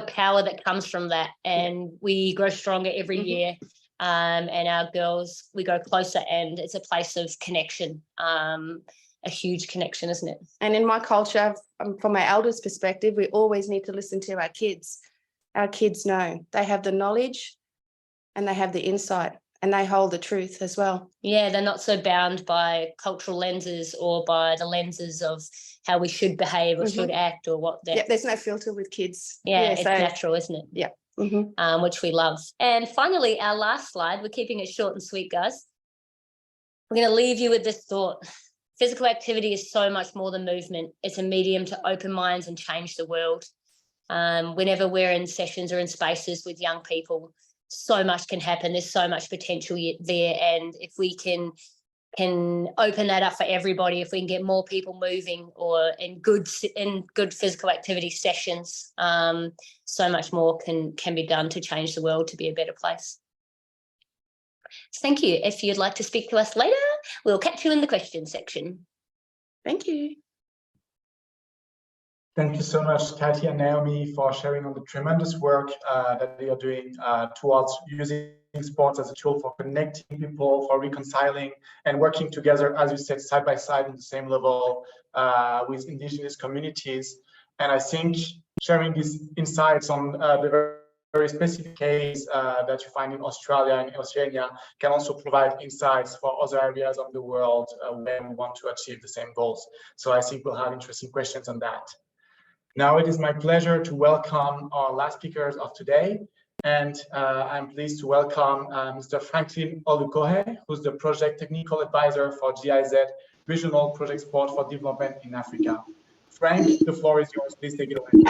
power that comes from that, and we grow stronger every year. and our girls, we go closer, and it's a place of connection, a huge connection, isn't it? And in my culture, from my elders' perspective, we always need to listen to our kids. Our kids know, they have the knowledge and they have the insight, and they hold the truth as well. Yeah, they're not so bound by cultural lenses or by the lenses of how we should behave or should act or what. Yeah, there's no filter with kids. Yeah, it's natural, isn't it? Yeah. Which we love. And finally, our last slide, we're keeping it short and sweet, guys. We're going to leave you with this thought. Physical activity is so much more than movement. It's a medium to open minds and change the world. Whenever we're in sessions or in spaces with young people, so much can happen. There's so much potential there. And if we can open that up for everybody, if we can get more people moving or in good physical activity sessions, so much more can be done to change the world to be a better place. Thank you. If you'd like to speak to us later, we'll catch you in the question section. Thank you. Thank you so much, Gaerte and Naomi, for sharing on the tremendous work that they are doing towards using sports as a tool for connecting people, for reconciling and working together, as you said, side by side on the same level with Indigenous communities. And I think sharing these insights on the very specific case that you find in Australia and Oceania can also provide insights for other areas of the world where we want to achieve the same goals. So I think we'll have interesting questions on that. Now it is my pleasure to welcome our last speakers of today. And I'm pleased to welcome Mr. Frankline Olukohe, who's the Project Technical Advisor for GIZ Regional Project Sport for Development in Africa. Frank, the floor is yours. Please take it away.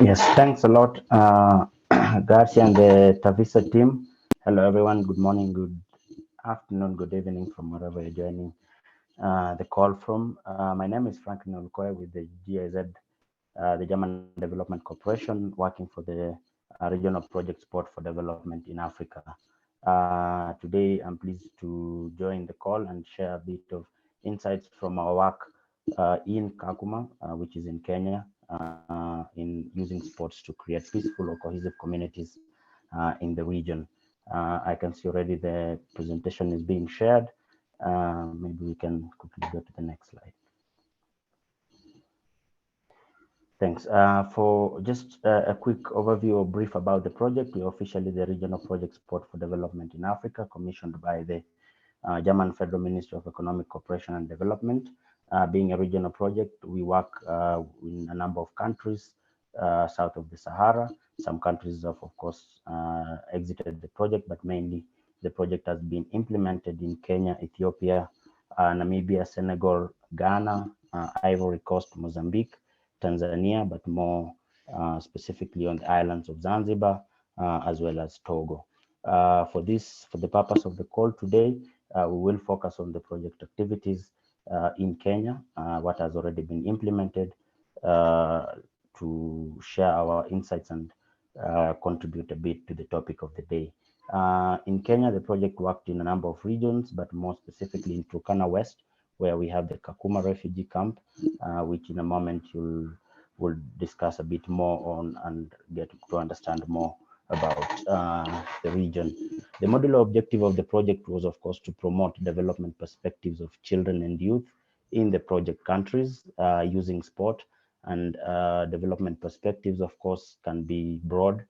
Yes, thanks a lot, Garcia and the TAFISA team. Hello, everyone. Good morning, good afternoon, good evening from wherever you're joining the call from. My name is Frankline Olukohe with the GIZ, the German Development Corporation, working for the Regional Project Sport for Development in Africa. Today, I'm pleased to join the call and share a bit of insights from our work in Kakuma, which is in Kenya, in using sports to create peaceful or cohesive communities in the region. I can see already the presentation is being shared. Maybe we can quickly go to the next slide. Thanks. For just a quick overview or brief about the project, we are officially the Regional Project Sport for Development in Africa, commissioned by the German Federal Ministry of Economic Cooperation and Development. Being a regional project, we work in a number of countries south of the Sahara. Some countries have, of course, exited the project, but mainly the project has been implemented in Kenya, Ethiopia, Namibia, Senegal, Ghana, Ivory Coast, Mozambique, Tanzania, but more specifically on the islands of Zanzibar, as well as Togo. For the purpose of the call today, we will focus on the project activities in Kenya, what has already been implemented, to share our insights and contribute a bit to the topic of the day. In Kenya, the project worked in a number of regions, but more specifically in Turkana West, where we have the Kakuma refugee camp, which in a moment we'll discuss a bit more on and get to understand more about the region. The modular objective of the project was, of course, to promote development perspectives of children and youth in the project countries using sport. And development perspectives, of course, can be broad,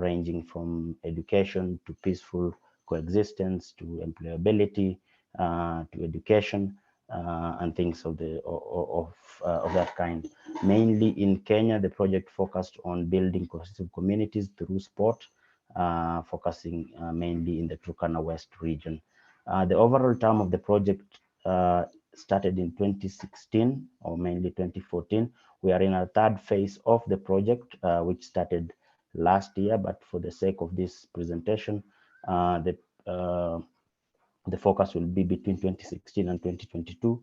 ranging from education to peaceful coexistence to employability to education and things of that kind. Mainly in Kenya, the project focused on building cohesive communities through sport, focusing mainly in the Turkana West region. The overall term of the project started in 2016 or mainly 2014. We are in a third phase of the project, which started last year, but for the sake of this presentation, the focus will be between 2016 and 2022,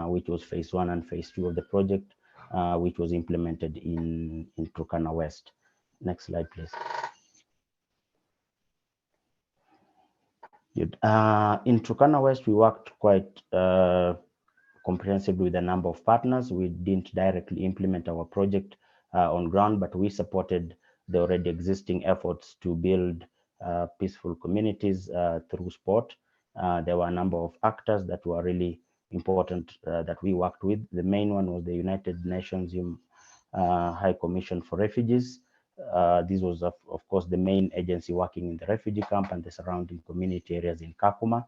which was phase 1 and phase 2 of the project, which was implemented in Turkana West. Next slide, please. Good. In Turkana West, we worked quite comprehensively with a number of partners. We didn't directly implement our project on ground, but we supported the already existing efforts to build peaceful communities through sport. There were a number of actors that were really important that we worked with. The main one was the United Nations High Commission for Refugees. This was, of course, the main agency working in the refugee camp and the surrounding community areas in Kakuma.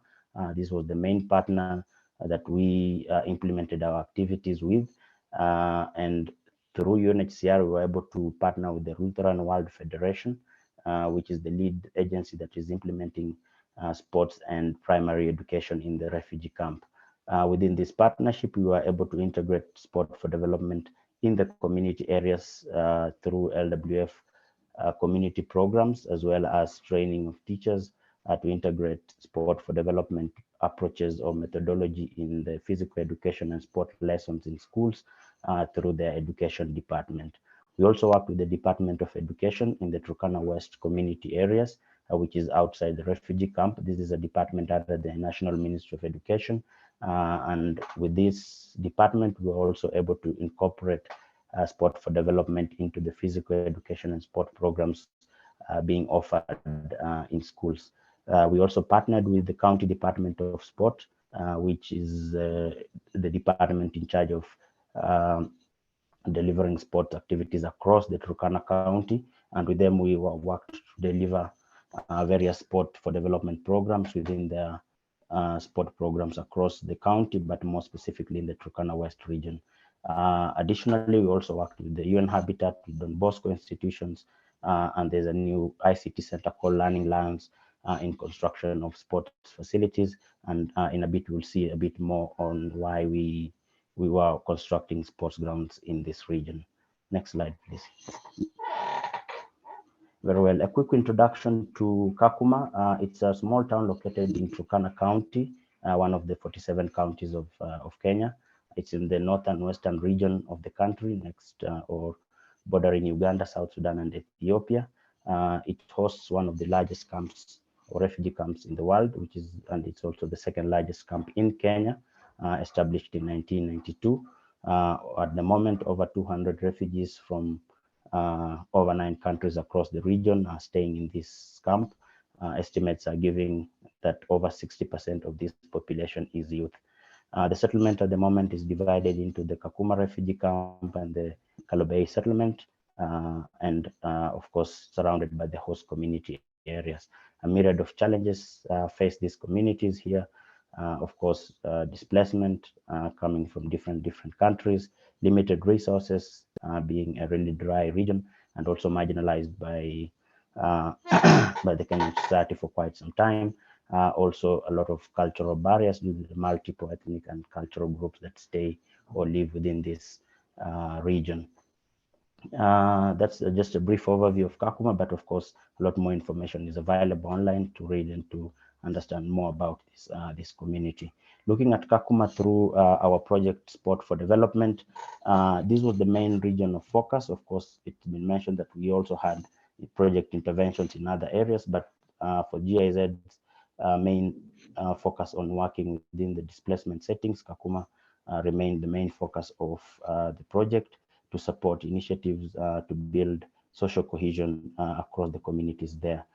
This was the main partner that we implemented our activities with. And through UNHCR, we were able to partner with the Lutheran World Federation, which is the lead agency that is implementing sports and primary education in the refugee camp. Within this partnership, we were able to integrate sport for development in the community areas through LWF community programs, as well as training of teachers to integrate sport for development approaches or methodology in the physical education and sport lessons in schools through their education department. We also work with the Department of Education in the Turkana West community areas, which is outside the refugee camp. This is a department under the National Ministry of Education. And with this department, we were also able to incorporate sport for development into the physical education and sport programs being offered in schools. We also partnered with the County Department of Sport, which is the department in charge of delivering sport activities across the Turkana County. And with them, we worked to deliver various sport for development programs within the sport programs across the county, but more specifically in the Turkana West region. Additionally, we also worked with the UN Habitat, with Don Bosco institutions, and there's a new ICT center called Learning Lands in construction of sports facilities. And in a bit, we'll see a bit more on why we were constructing sports grounds in this region. Next slide, please. Very well, a quick introduction to Kakuma. It's a small town located in Turkana County, one of the 47 counties of Kenya. It's in the northern western region of the country, next or bordering Uganda, South Sudan, and Ethiopia. It hosts one of the largest camps or refugee camps in the world, and it's also the second largest camp in Kenya, established in 1992. At the moment, over 200 refugees from over 9 countries across the region are staying in this camp. Estimates are giving that over 60% of this population is youth. The settlement at the moment is divided into the Kakuma refugee camp and the Kalobei settlement, and of course, surrounded by the host community areas. A myriad of challenges face these communities here. Of course, displacement coming from different countries, limited resources, being a really dry region, and also marginalized by by the Kenyan society for quite some time. Also, a lot of cultural barriers due to the multiple ethnic and cultural groups that stay or live within this region. That's just a brief overview of Kakuma, but of course, a lot more information is available online to read and to understand more about this community. Looking at Kakuma through our project Sport for Development, this was the main region of focus. Of course, it's been mentioned that we also had project interventions in other areas, but for GIZ's main focus on working within the displacement settings, Kakuma remained the main focus of the project to support initiatives to build social cohesion across the communities there.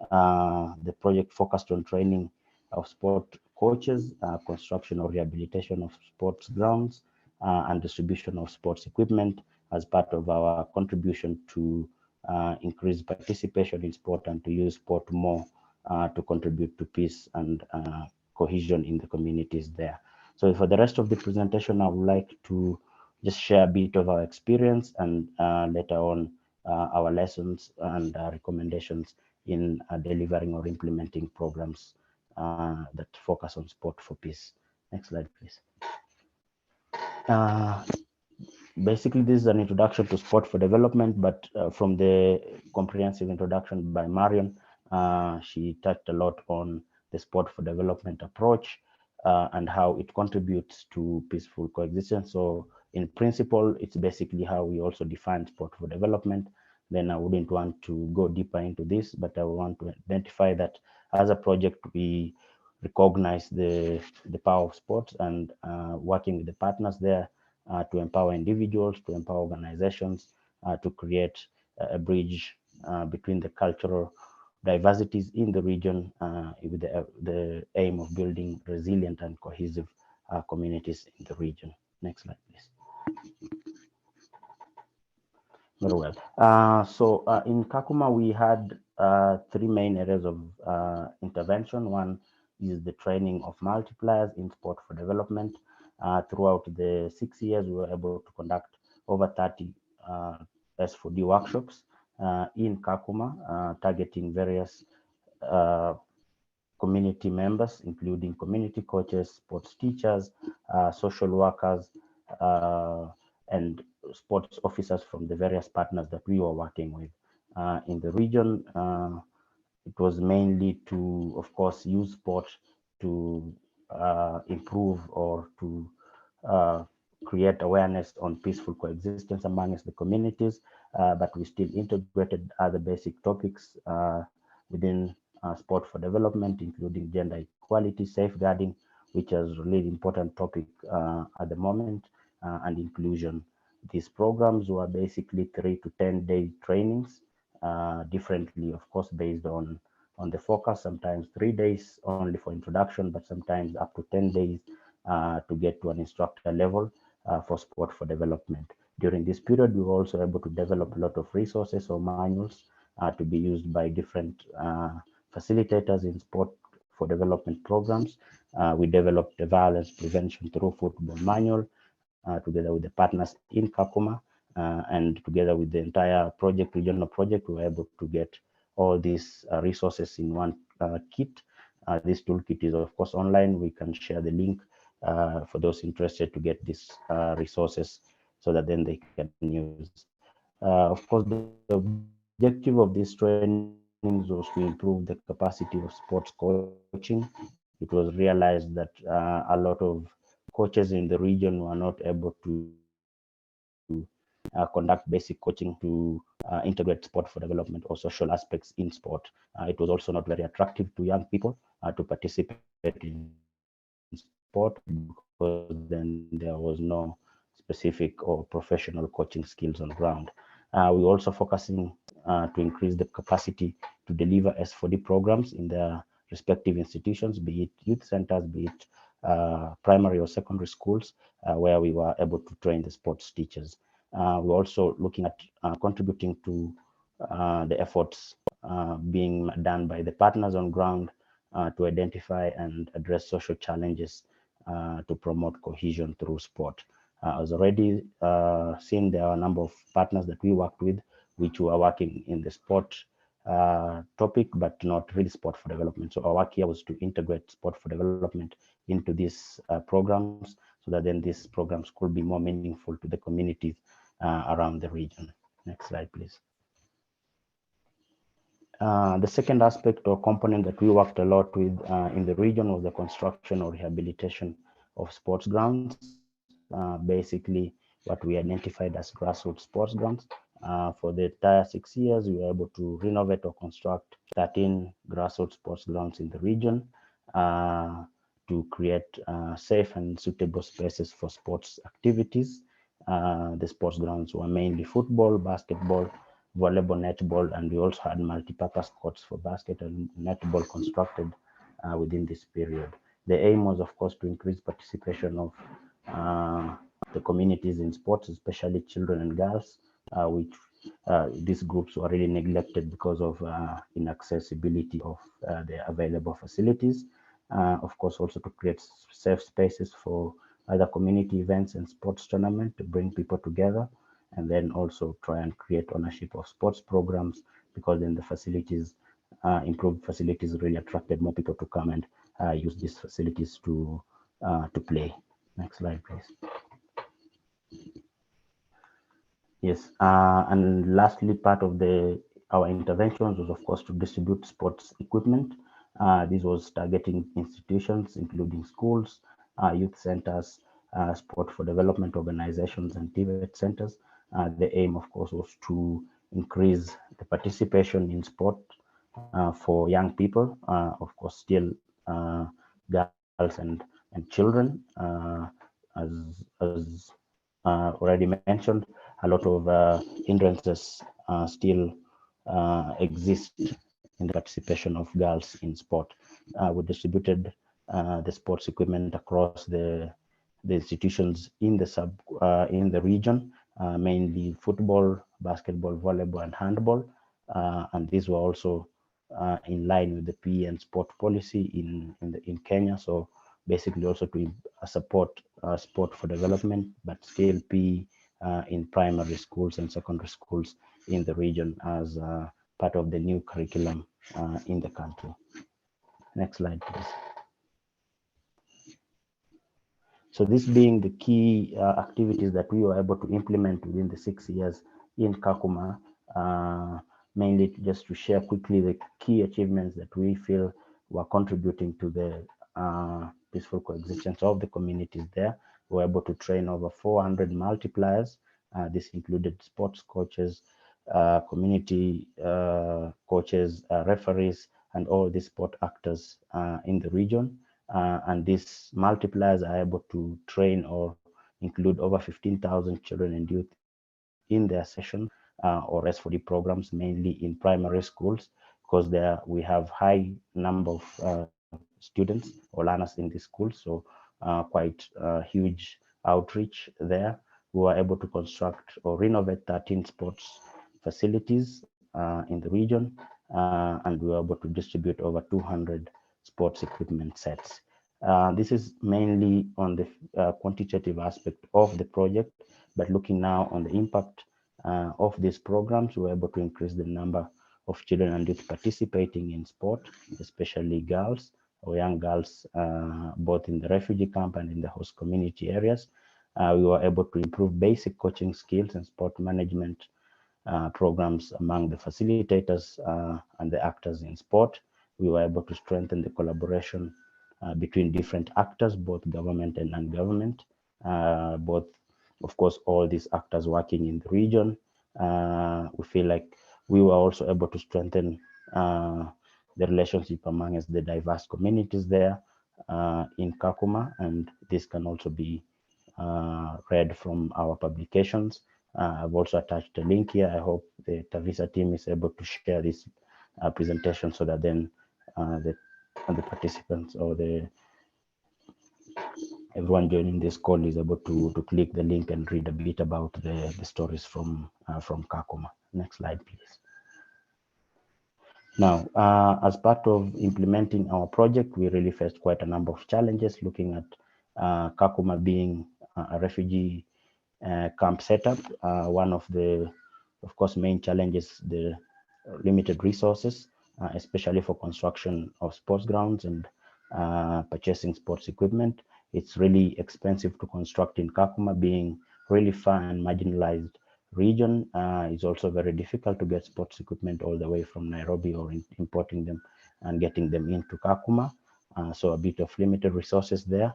The project focused on training of sport coaches, construction or rehabilitation of sports grounds, and distribution of sports equipment as part of our contribution to increase participation in sport and to use sport more to contribute to peace and cohesion in the communities there. So for the rest of the presentation, I would like to just share a bit of our experience and later on our lessons and recommendations in delivering or implementing programs that focus on sport for peace. Next slide, please. Basically, this is an introduction to sport for development, but from the comprehensive introduction by Marion, she touched a lot on the sport for development approach and how it contributes to peaceful coexistence. So in principle, it's basically how we also define sport for development. Then I wouldn't want to go deeper into this, but I want to identify that as a project, we recognize the power of sports and working with the partners there to empower individuals, to empower organizations, to create a bridge between the cultural diversities in the region with the aim of building resilient and cohesive communities in the region. Next slide, please. Very well. So in Kakuma, we had three main areas of intervention. One is the training of multipliers in sport for development. Throughout the 6 years, we were able to conduct over 30 S4D workshops in Kakuma, targeting various community members, including community coaches, sports teachers, social workers, and sports officers from the various partners that we were working with. In the region, it was mainly to, of course, use sport to improve or to create awareness on peaceful coexistence amongst the communities, but we still integrated other basic topics within sport for development, including gender equality, safeguarding, which is a really important topic at the moment, and inclusion. These programs were basically 3 to 10 day trainings, differently, of course, based on the focus, sometimes 3 days only for introduction, but sometimes up to 10 days to get to an instructor level for sport for development. During this period, we were also able to develop a lot of resources or manuals to be used by different facilitators in sport for development programs. We developed the violence prevention through football manual together with the partners in Kakuma, and together with the entire project, regional project, we were able to get all these resources in one kit. This toolkit is, of course, online. We can share the link for those interested to get these resources so that then they can use. Of course, the objective of these trainings was to improve the capacity of sports coaching. It was realized that a lot of coaches in the region were not able to conduct basic coaching to integrate sport for development or social aspects in sport. It was also not very attractive to young people to participate in sport because then there was no specific or professional coaching skills on ground. We're also focusing to increase the capacity to deliver S4D programs in their respective institutions, be it youth centers, be it primary or secondary schools, where we were able to train the sports teachers. We're also looking at contributing to the efforts being done by the partners on ground to identify and address social challenges to promote cohesion through sport. As already seen, there are a number of partners that we worked with, which were working in the sport topic, but not really sport for development. So our work here was to integrate sport for development into these programs, so that then these programs could be more meaningful to the communities around the region. Next slide, please. The second aspect or component that we worked a lot with in the region was the construction or rehabilitation of sports grounds. Basically, what we identified as grassroots sports grounds. For the entire 6 years, we were able to renovate or construct 13 grassroots sports grounds in the region to create safe and suitable spaces for sports activities. The sports grounds were mainly football, basketball, volleyball, netball, and we also had multi-purpose courts for basket and netball constructed within this period. The aim was, of course, to increase participation of the communities in sports, especially children and girls, which these groups were really neglected because of inaccessibility of the available facilities. Of course, also to create safe spaces for other community events and sports tournaments to bring people together, and then also try and create ownership of sports programs, because then the facilities, improved facilities, really attracted more people to come and use these facilities to play. Next slide, please. Yes, and lastly, part of our interventions was, of course, to distribute sports equipment. This was targeting institutions, including schools, youth centers, sport for development organizations, and TVET centers. The aim, of course, was to increase the participation in sport for young people, of course, still girls and children. As already mentioned, a lot of hindrances still exist in the participation of girls in sport. We distributed the sports equipment across the institutions in the region, mainly football, basketball, volleyball, and handball. And these were also in line with the PE and sport policy in Kenya. So basically also to support sport for development, but still PE in primary schools and secondary schools in the region as part of the new curriculum in the country. Next slide, please. So this being the key activities that we were able to implement within the 6 years in Kakuma, mainly just to share quickly the key achievements that we feel were contributing to the peaceful coexistence of the communities there. We were able to train over 400 multipliers. This included sports coaches, community coaches, referees, and all the sport actors in the region. And these multipliers are able to train or include over 15,000 children and youth in their session or S4D programs, mainly in primary schools, because there we have high number of students or learners in the schools, so quite huge outreach there. We were able to construct or renovate 13 sports facilities in the region, and we were able to distribute over 200 sports equipment sets. This is mainly on the quantitative aspect of the project, but looking now on the impact of these programs, we were able to increase the number of children and youth participating in sport, especially girls or young girls, both in the refugee camp and in the host community areas. We were able to improve basic coaching skills and sport management programs among the facilitators and the actors in sport. We were able to strengthen the collaboration between different actors, both government and non-government, both, of course, all these actors working in the region. We feel like we were also able to strengthen the relationship amongst the diverse communities there in Kakuma, and this can also be read from our publications. I've also attached a link here. I hope the TAFISA team is able to share this presentation so that then the participants or everyone joining this call is able to click the link and read a bit about the stories from Kakuma. Next slide, please. Now, as part of implementing our project, we really faced quite a number of challenges, looking at Kakuma being a refugee camp setup. One of the, of course, main challenges, the limited resources, especially for construction of sports grounds and purchasing sports equipment. It's really expensive to construct in Kakuma, being really far and marginalized region. It's also very difficult to get sports equipment all the way from Nairobi or importing them and getting them into Kakuma. So a bit of limited resources there.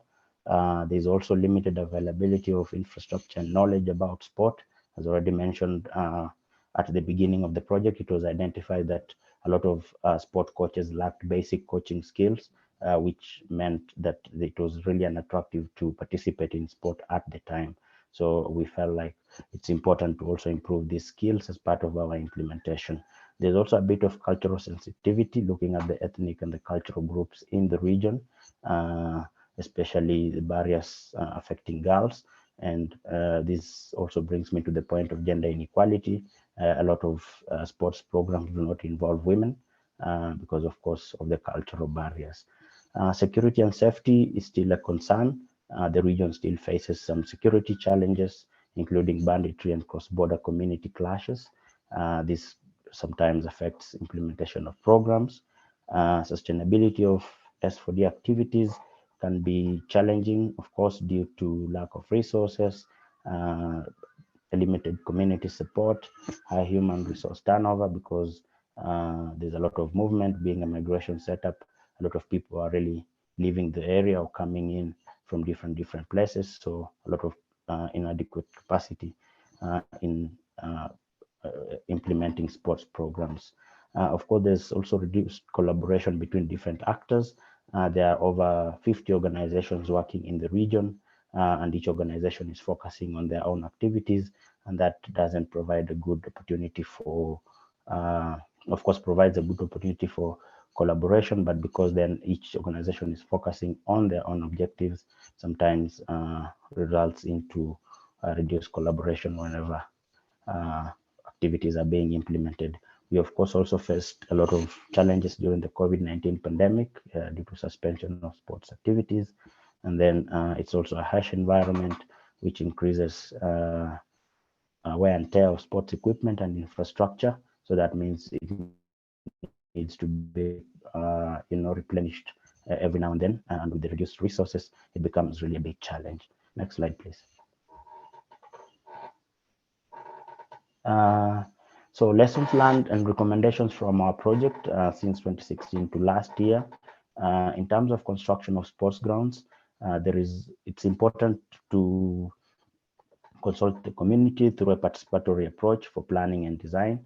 There's also limited availability of infrastructure and knowledge about sport. As already mentioned at the beginning of the project, it was identified that a lot of sport coaches lacked basic coaching skills, which meant that it was really unattractive to participate in sport at the time. So we felt like it's important to also improve these skills as part of our implementation. There's also a bit of cultural sensitivity, looking at the ethnic and the cultural groups in the region, especially the barriers affecting girls. And this also brings me to the point of gender inequality. A lot of sports programs do not involve women because, of course, of the cultural barriers. Security and safety is still a concern. The region still faces some security challenges, including banditry and cross-border community clashes. This sometimes affects implementation of programs. Sustainability of S4D activities can be challenging, of course, due to lack of resources, limited community support, high human resource turnover, because there's a lot of movement. Being a migration setup, a lot of people are really leaving the area or coming in from different places, so a lot of inadequate capacity in implementing sports programs. Of course, there's also reduced collaboration between different actors. There are over 50 organizations working in the region, and each organization is focusing on their own activities, and that doesn't provide a good opportunity for of course, provides a good opportunity for collaboration, but because then each organization is focusing on their own objectives, sometimes results into reduced collaboration whenever activities are being implemented. We, of course, also faced a lot of challenges during the COVID-19 pandemic due to suspension of sports activities. And then it's also a harsh environment, which increases wear and tear of sports equipment and infrastructure. So that means it needs to be replenished every now and then. And with the reduced resources, it becomes really a big challenge. Next slide, please. So lessons learned and recommendations from our project since 2016 to last year. In terms of construction of sports grounds, it's important to consult the community through a participatory approach for planning and design.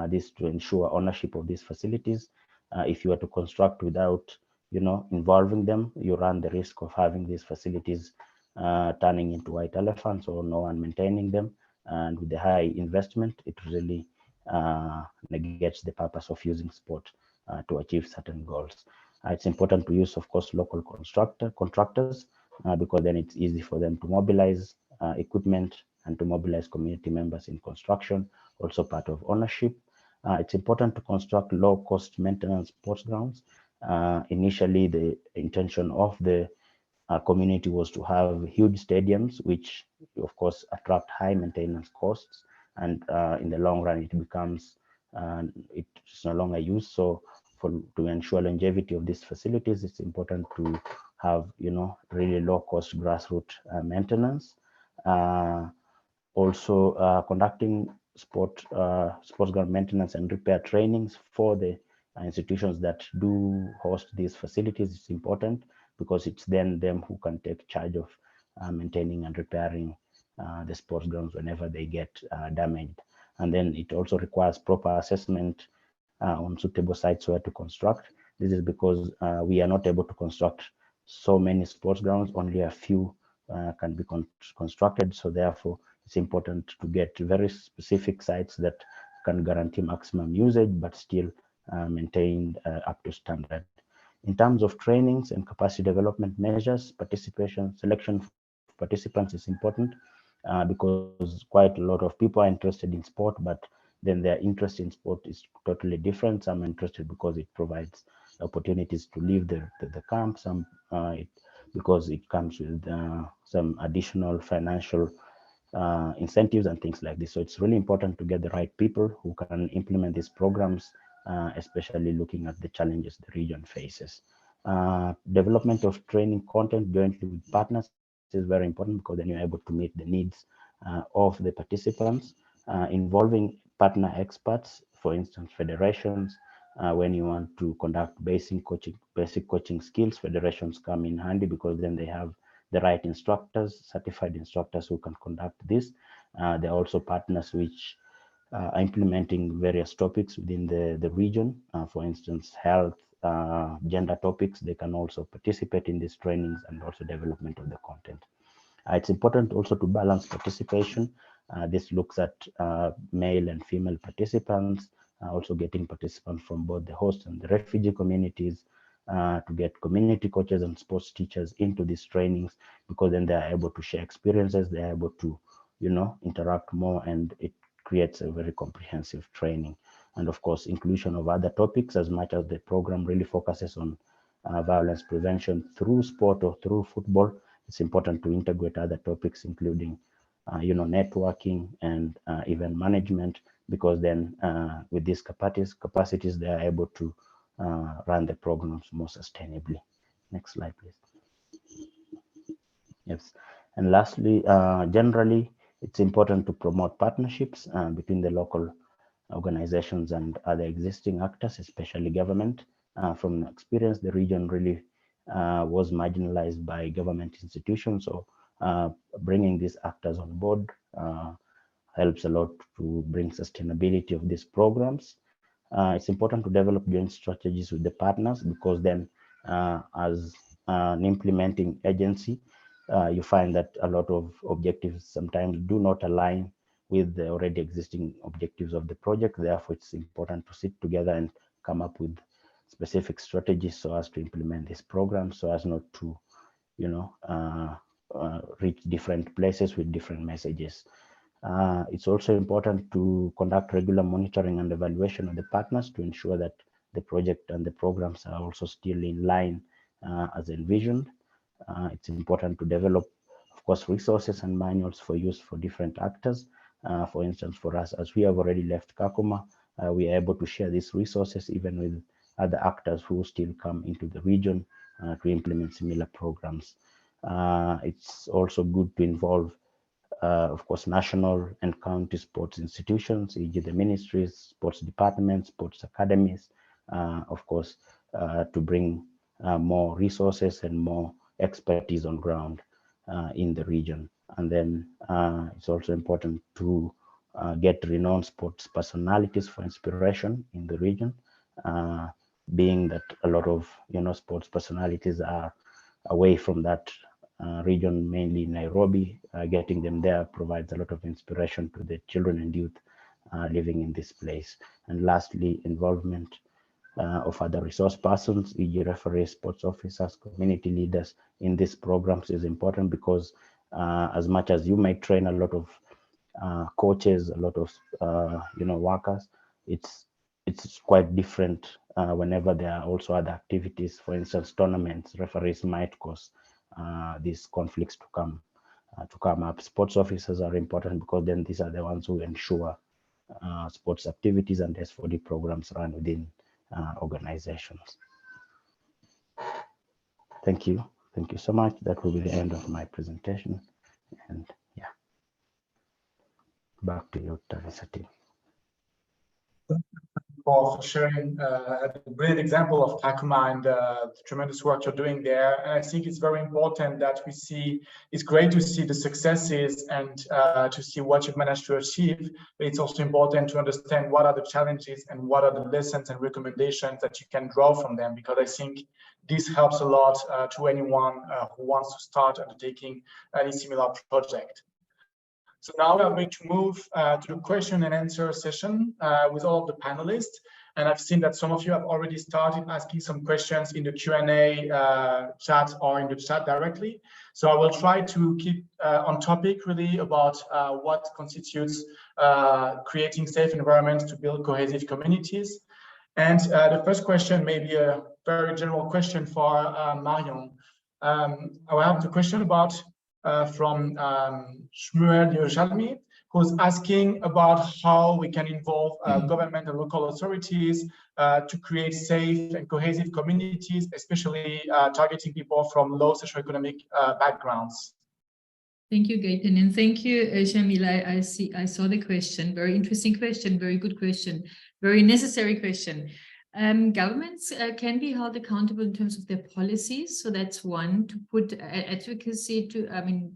This to ensure ownership of these facilities. If you were to construct without, involving them, you run the risk of having these facilities turning into white elephants or no one maintaining them. And with the high investment, it really negates the purpose of using sport to achieve certain goals. It's important to use, of course, local contractors because then it's easy for them to mobilize equipment and to mobilize community members in construction, also part of ownership. It's important to construct low-cost maintenance sports grounds. Initially, the intention of the community was to have huge stadiums, which of course attract high maintenance costs, and in the long run it becomes it's no longer used. So to ensure longevity of these facilities, it's important to have really low cost grassroots maintenance. Also conducting sports ground maintenance and repair trainings for the institutions that do host these facilities is important, because it's then them who can take charge of maintaining and repairing the sports grounds whenever they get damaged. And then it also requires proper assessment on suitable sites where to construct. This is because we are not able to construct so many sports grounds, only a few can be constructed. So therefore, it's important to get very specific sites that can guarantee maximum usage, but still maintained up to standard. In terms of trainings and capacity development measures, selection of participants is important because quite a lot of people are interested in sport, but then their interest in sport is totally different. Some are interested because it provides opportunities to leave the camp, some because it comes with some additional financial incentives and things like this. So it's really important to get the right people who can implement these programs, especially looking at the challenges the region faces. Development of training content jointly with partners is very important, because then you're able to meet the needs of the participants. Involving partner experts, for instance, federations. When you want to conduct basic coaching skills, federations come in handy, because then they have the right instructors, certified instructors who can conduct this. There are also partners which are implementing various topics within the region. For instance, health, gender topics. They can also participate in these trainings and also development of the content. It's important also to balance participation. This looks at male and female participants, also getting participants from both the host and the refugee communities, to get community coaches and sports teachers into these trainings, because then they are able to share experiences, they are able to, interact more, and it creates a very comprehensive training. And of course, inclusion of other topics, as much as the program really focuses on violence prevention through sport or through football, it's important to integrate other topics, including networking and event management, because then with these capacities, they are able to run the programs more sustainably. Next slide, please. Yes, and lastly, generally, it's important to promote partnerships between the local organizations and other existing actors, especially government. From experience, the region really was marginalized by government institutions, so bringing these actors on board helps a lot to bring sustainability of these programs. It's important to develop joint strategies with the partners, because then as an implementing agency, you find that a lot of objectives sometimes do not align with the already existing objectives of the project. Therefore, it's important to sit together and come up with specific strategies so as to implement this program, so as not to, reach different places with different messages. It's also important to conduct regular monitoring and evaluation of the partners to ensure that the project and the programs are also still in line as envisioned. It's important to develop, of course, resources and manuals for use for different actors. For instance, for us, as we have already left Kakuma, we are able to share these resources even with other actors who still come into the region to implement similar programs. It's also good to involve, of course, national and county sports institutions, e.g. the ministries, sports departments, sports academies, of course, to bring more resources and more expertise on ground in the region. And then it's also important to get renowned sports personalities for inspiration in the region, being that a lot of sports personalities are away from that region, mainly Nairobi. Getting them there provides a lot of inspiration to the children and youth living in this place. And lastly, involvement of other resource persons, e.g. referees, sports officers, community leaders in these programs is important, because as much as you may train a lot of coaches, a lot of workers, it's quite different whenever there are also other activities. For instance, tournaments, referees might cause these conflicts to come up. Sports officers are important because then these are the ones who ensure sports activities and S4D programs run within organizations. Thank you so much. That will be the end of my presentation, and yeah, back to you, TAFISA team. For sharing a brilliant example of Kakuma and the tremendous work you're doing there. And I think it's very important that we see, it's great to see the successes and to see what you've managed to achieve, but it's also important to understand what are the challenges and what are the lessons and recommendations that you can draw from them, because I think this helps a lot to anyone who wants to start undertaking any similar project. So now we are going to move to the question and answer session with all of the panelists. And I've seen that some of you have already started asking some questions in the Q&A chat or in the chat directly. So I will try to keep on topic really about what constitutes creating safe environments to build cohesive communities. And the first question may be a very general question for Marion. I have the question about from Shmuel Yerushalmi, who's asking about how we can involve government and local authorities to create safe and cohesive communities, especially targeting people from low socioeconomic backgrounds. Thank you, Gaëtan, and thank you, Shamila. I saw the question. Very interesting question. Very good question. Very necessary question. Governments can be held accountable in terms of their policies. So that's one, to put advocacy to,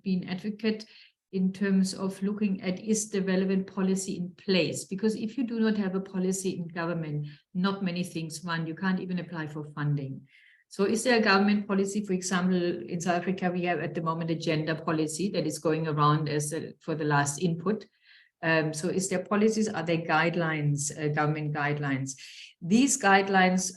be an advocate in terms of looking at, is the relevant policy in place? Because if you do not have a policy in government, not many things run. You can't even apply for funding. So is there a government policy? For example, in South Africa, we have at the moment a gender policy that is going around as for the last input. So is there policies? Are there guidelines, government guidelines? These guidelines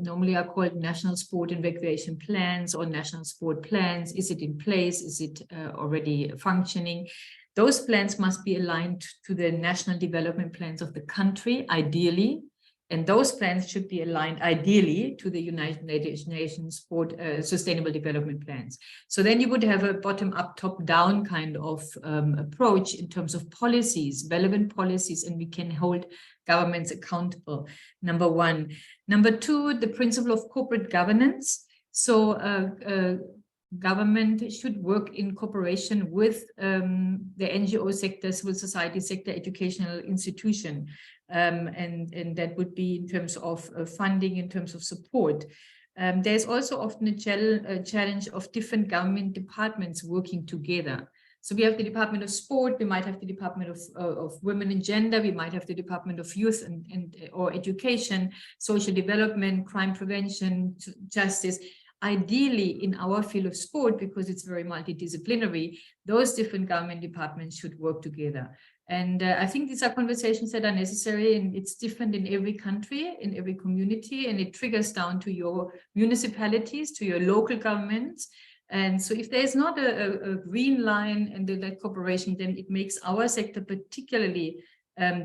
normally are called national sport and recreation plans or national sport plans. Is it in place? Is it already functioning? Those plans must be aligned to the national development plans of the country, ideally. And those plans should be aligned ideally to the United Nations Sport Sustainable Development Plans. So then you would have a bottom-up, top-down kind of approach in terms of policies, relevant policies, and we can hold governments accountable, number one. Number two, the principle of corporate governance. So government should work in cooperation with the NGO sector, civil society sector, educational institution. And that would be in terms of funding, in terms of support. There's also often a challenge of different government departments working together. So we have the Department of Sport, we might have the Department of Women and Gender, we might have the Department of Youth or Education, Social Development, Crime Prevention, Justice. Ideally, in our field of sport, because it's very multidisciplinary, those different government departments should work together. And I think these are conversations that are necessary, and it's different in every country, in every community, and it triggers down to your municipalities, to your local governments. And so if there's not a green line and that cooperation, then it makes our sector particularly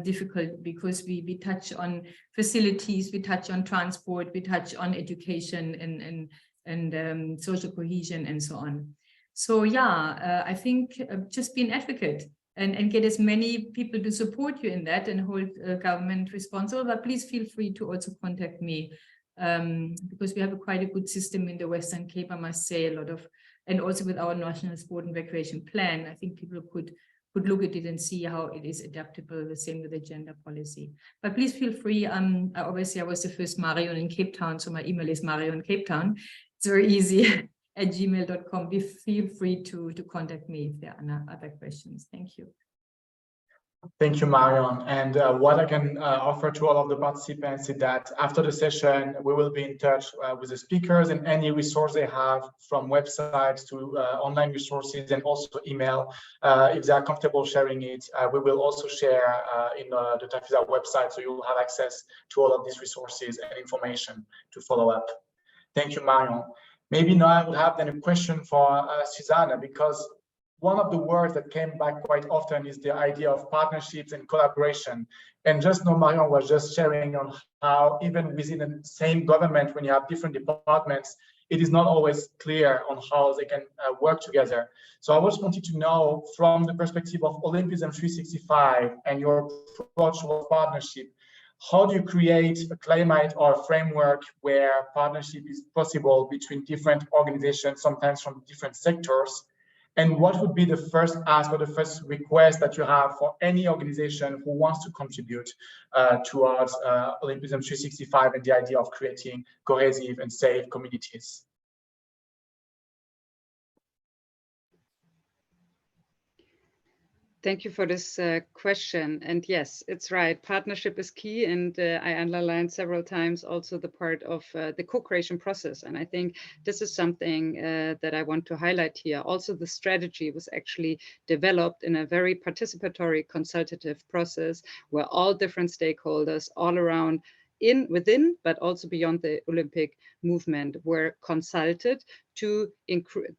difficult, because we touch on facilities, we touch on transport, we touch on education and social cohesion and so on. So yeah, I think just be an advocate and get as many people to support you in that and hold government responsible. But please feel free to also contact me, because we have quite a good system in the Western Cape, I must say, and also with our National Sport and Recreation Plan, I think people could look at it and see how it is adaptable, the same with the gender policy. But please feel free. Obviously, I was the first Marion in Cape Town, so my email is Marion Cape Town. It's very easy. At gmail.com. Feel free to contact me if there are other questions. Thank you. Thank you, Marion. And what I can offer to all of the participants is that after the session, we will be in touch with the speakers, and any resource they have, from websites to online resources, and also email. If they are comfortable sharing it, we will also share in the TAFISA website, so you will have access to all of these resources and information to follow up. Thank you, Marion. Maybe now I would have then a question for Susanne, because one of the words that came back quite often is the idea of partnerships and collaboration. And just now Marion was just sharing on how even within the same government, when you have different departments, it is not always clear on how they can work together. So I just wanted to know, from the perspective of Olympism 365 and your approach to partnership, how do you create a climate or a framework where partnership is possible between different organizations, sometimes from different sectors? And what would be the first ask or the first request that you have for any organization who wants to contribute towards Olympism 365 and the idea of creating cohesive and safe communities? Thank you for this question. And yes, it's right. Partnership is key. And I underlined several times also the part of the co-creation process. And I think this is something that I want to highlight here. Also, the strategy was actually developed in a very participatory consultative process where all different stakeholders all around within, but also beyond the Olympic movement were consulted to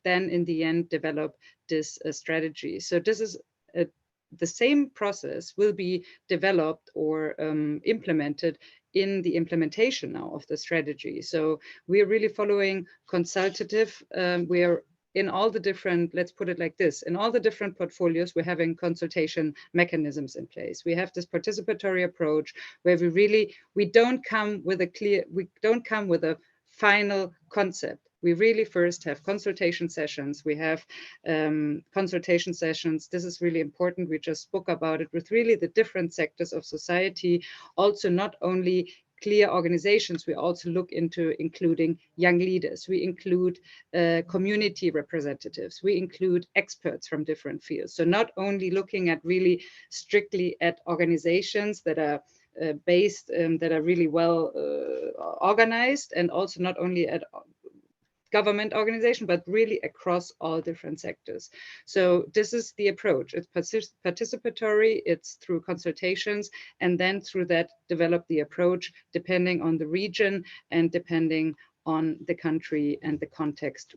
then in the end develop this strategy. So this is the same process will be developed or implemented in the implementation now of the strategy. So we're really following consultative. We're in all the different, let's put it like this, in all the different portfolios, we're having consultation mechanisms in place. We have this participatory approach where we don't come with a final concept. We really first have consultation sessions. We have consultation sessions. This is really important. We just spoke about it with really the different sectors of society. Also, not only clear organizations, we also look into including young leaders. We include community representatives. We include experts from different fields. So not only looking at really strictly at organizations that are based, that are really well organized, and also not only at government organization, but really across all different sectors. So this is the approach. It's participatory, it's through consultations, and then through that develop the approach depending on the region and depending on the country and the context,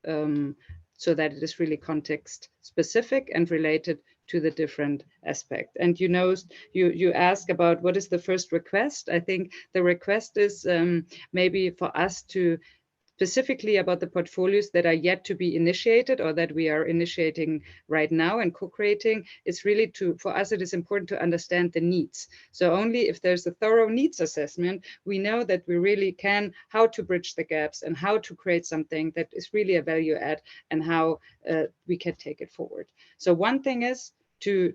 so that it is really context specific and related to the different aspects. And you ask about what is the first request. I think the request is maybe for us to specifically about the portfolios that are yet to be initiated or that we are initiating right now and co-creating. It's really for us, it is important to understand the needs. So only if there's a thorough needs assessment, we know that we really can, how to bridge the gaps and how to create something that is really a value add and how we can take it forward. So one thing is to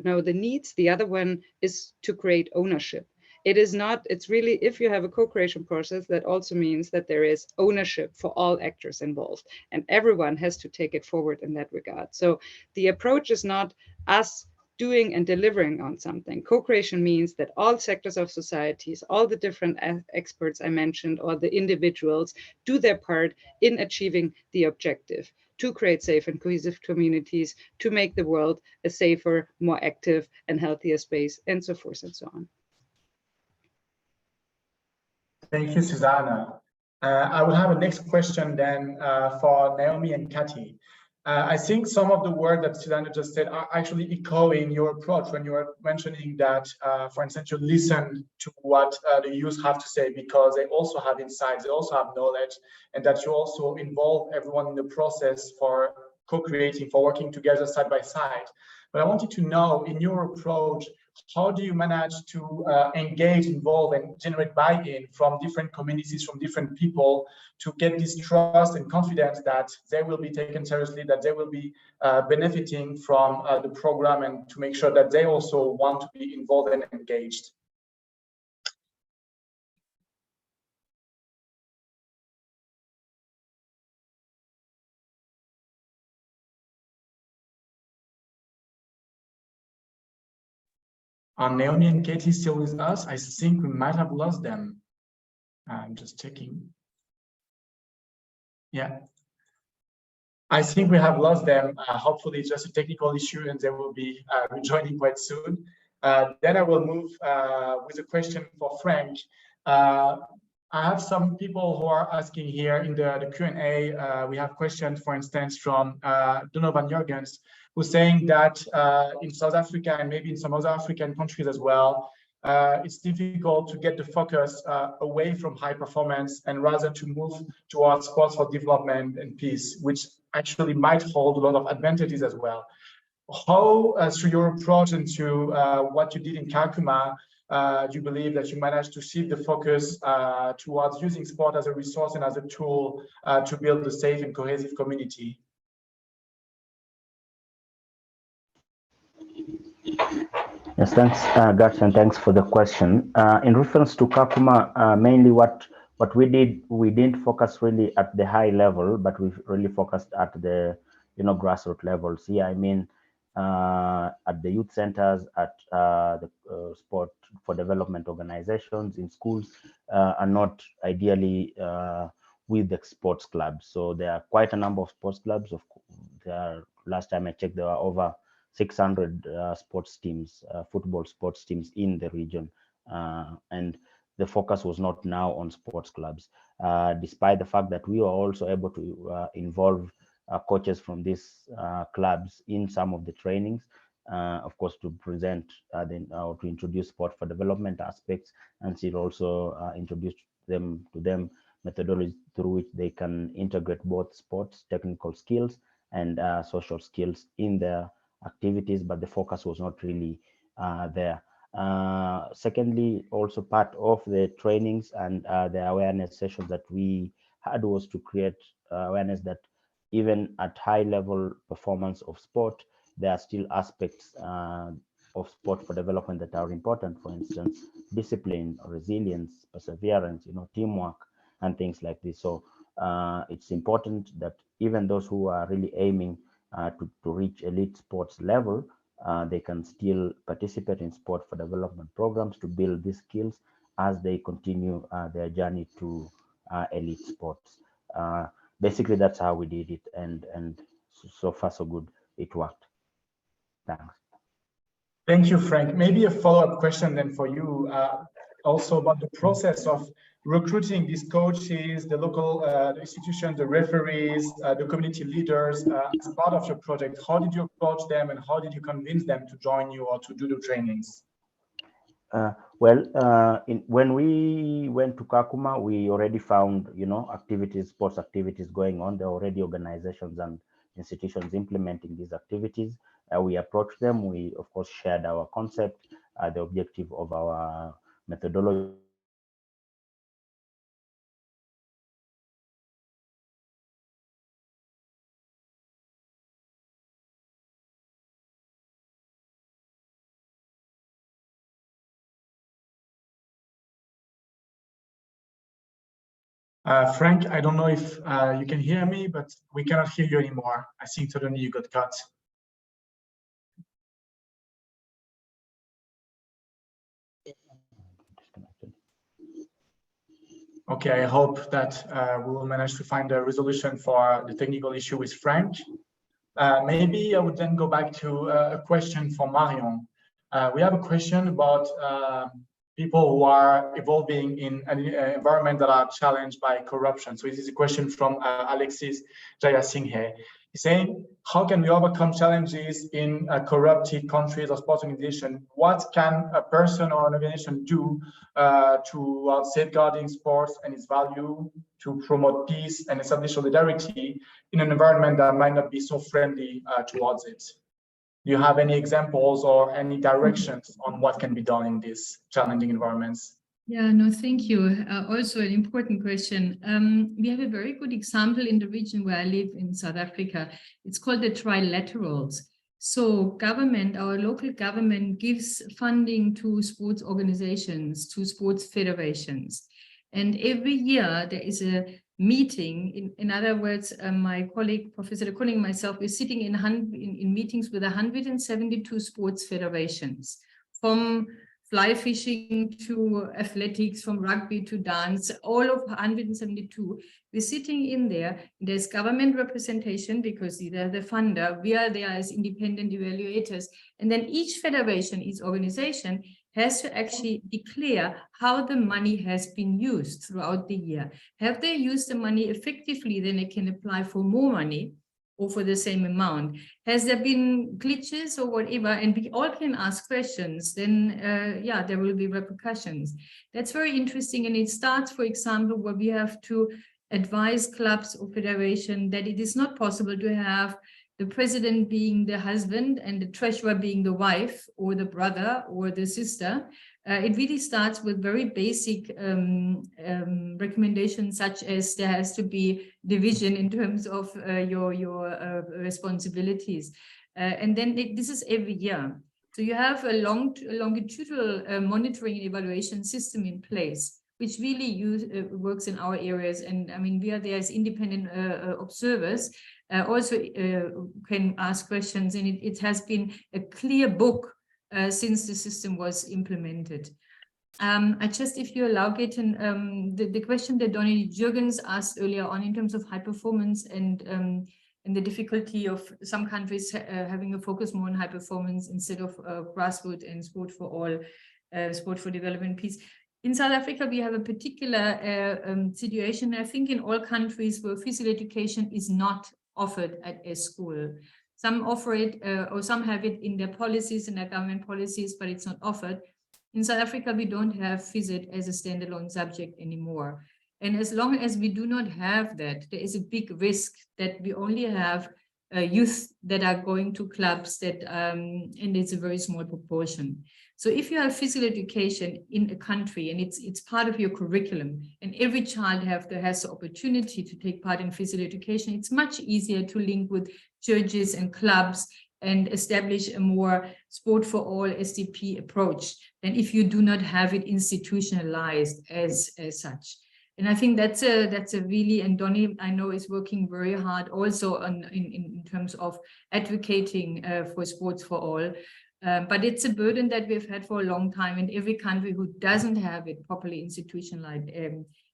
know the needs. The other one is to create ownership. It's really, if you have a co-creation process, that also means that there is ownership for all actors involved and everyone has to take it forward in that regard. So the approach is not us doing and delivering on something. Co-creation means that all sectors of societies, all the different experts I mentioned, or the individuals do their part in achieving the objective to create safe and cohesive communities, to make the world a safer, more active and healthier space, and so forth and so on. Thank you, Susanne. I will have a next question then for Naomi and Katy. I think some of the words that Susanne just said are actually echoing your approach when you were mentioning that, for instance, you listen to what the youth have to say because they also have insights, they also have knowledge, and that you also involve everyone in the process for co-creating, for working together side by side. But I wanted to know, in your approach, how do you manage to engage, involve, and generate buy-in from different communities, from different people, to get this trust and confidence that they will be taken seriously, that they will be benefiting from the program, and to make sure that they also want to be involved and engaged? Are Naomi and Katy still with us? I think we might have lost them. I'm just checking. Yeah. I think we have lost them. Hopefully it's just a technical issue and they will be rejoining quite soon. Then I will move with a question for Frank. I have some people who are asking here in the Q&A. We have questions, for instance, from Donovan Jurgens, who's saying that in South Africa and maybe in some other African countries as well, it's difficult to get the focus away from high performance and rather to move towards sports for development and peace, which actually might hold a lot of advantages as well. How, through your approach and through what you did in Kakuma, do you believe that you managed to shift the focus towards using sport as a resource and as a tool to build a safe and cohesive community? Yes, thanks, Gaëtan, and thanks for the question. In reference to Kakuma, mainly what we did, we didn't focus really at the high level, but we really focused at the grassroots levels. Yeah, I mean, at the youth centers, at the sport for development organizations in schools, and not ideally with the sports clubs. So there are quite a number of sports clubs. Last time I checked, there were over 600 sports teams, football sports teams in the region, and the focus was not now on sports clubs, despite the fact that we were also able to involve coaches from these clubs in some of the trainings, of course, to present to introduce sport for development aspects, and to also introduce them methodologies through which they can integrate both sports, technical skills, and social skills in their activities, but the focus was not really there. Secondly, also part of the trainings and the awareness sessions that we had was to create awareness that even at high level performance of sport, there are still aspects of sport for development that are important. For instance, discipline, resilience, perseverance, teamwork, and things like this. So it's important that even those who are really aiming to reach elite sports level, they can still participate in sport for development programs to build these skills as they continue their journey to elite sports. Basically, that's how we did it, and so far so good. It worked. Thanks. Thank you, Frank. Maybe a follow-up question then for you, also about the process of recruiting these coaches, the local institutions, the referees, the community leaders as part of your project. How did you approach them, and how did you convince them to join you or to do the trainings? When we went to Kakuma, we already found, sports activities going on. There are already organizations and institutions implementing these activities. We approached them. We, of course, shared our concept, the objective of our methodology. Frank, I don't know if you can hear me, but we cannot hear you anymore. I think suddenly you got cut. Okay, I hope that we will manage to find a resolution for the technical issue with Frank. Maybe I would then go back to a question for Marion. We have a question about people who are evolving in an environment that are challenged by corruption. So this is a question from Alexis Jayasinghe. He's saying, how can we overcome challenges in corrupted countries or sports organizations? What can a person or an organization do to safeguarding sports and its value, to promote peace and establish solidarity in an environment that might not be so friendly towards it? Do you have any examples or any directions on what can be done in these challenging environments? Yeah, no, thank you. Also an important question. We have a very good example in the region where I live in South Africa. It's called the trilaterals. So government, our local government gives funding to sports organizations, to sports federations. And every year there is a meeting. In other words, my colleague, Professor De Koning and myself, we're sitting in meetings with 172 sports federations, from fly fishing to athletics, from rugby to dance, all of 172. We're sitting in there. There's government representation because they're the funder. We are there as independent evaluators. And then each federation, each organization has to actually declare how the money has been used throughout the year. Have they used the money effectively? Then they can apply for more money or for the same amount. Has there been glitches or whatever? And we all can ask questions. Then, yeah, there will be repercussions. That's very interesting. And it starts, for example, where we have to advise clubs or federation that it is not possible to have the president being the husband and the treasurer being the wife or the brother or the sister. It really starts with very basic recommendations, such as there has to be division in terms of your responsibilities. And then this is every year. So you have a longitudinal monitoring and evaluation system in place, which really works in our areas. And I mean, we are there as independent observers, also can ask questions. And it has been a clear book since the system was implemented. I just, if you allow, Gaëtan, the question that Donny Jürgens asked earlier on in terms of high performance and the difficulty of some countries having a focus more on high performance instead of grassroots and sport for all, sport for development, peace. In South Africa, we have a particular situation, I think, in all countries where physical education is not offered at a school. Some offer it, or some have it in their policies, in their government policies, but it's not offered. In South Africa, we don't have phys ed as a standalone subject anymore. And as long as we do not have that, there is a big risk that we only have youth that are going to clubs that, and it's a very small proportion. So if you have physical education in a country and it's part of your curriculum, and every child has the opportunity to take part in physical education, it's much easier to link with churches and clubs and establish a more sport for all SDP approach than if you do not have it institutionalized as such. And I think that's a really, and Donny, I know, is working very hard also on in terms of advocating for sports for all. But it's a burden that we've had for a long time, and every country who doesn't have it properly institutionalized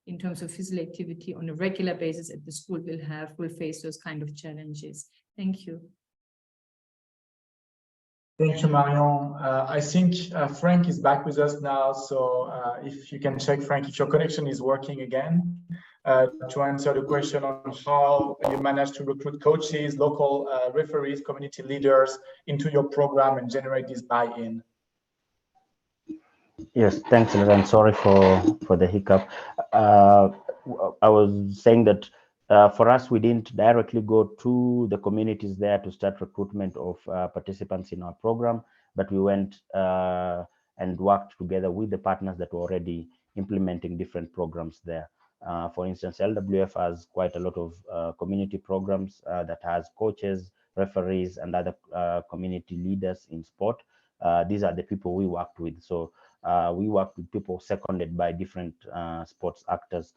in terms of physical activity on a regular basis at the school will face those kind of challenges. Thank you. Thank you, Marion. I think Frank is back with us now. So if you can check, Frank, if your connection is working again, to answer the question on how you manage to recruit coaches, local referees, community leaders into your program and generate this buy-in. Yes, thanks, and sorry for the hiccup. I was saying that for us, we didn't directly go to the communities there to start recruitment of participants in our program, but we went and worked together with the partners that were already implementing different programs there. For instance, LWF has quite a lot of community programs that has coaches, referees, and other community leaders in sport. These are the people we worked with. So we worked with people seconded by different sports actors,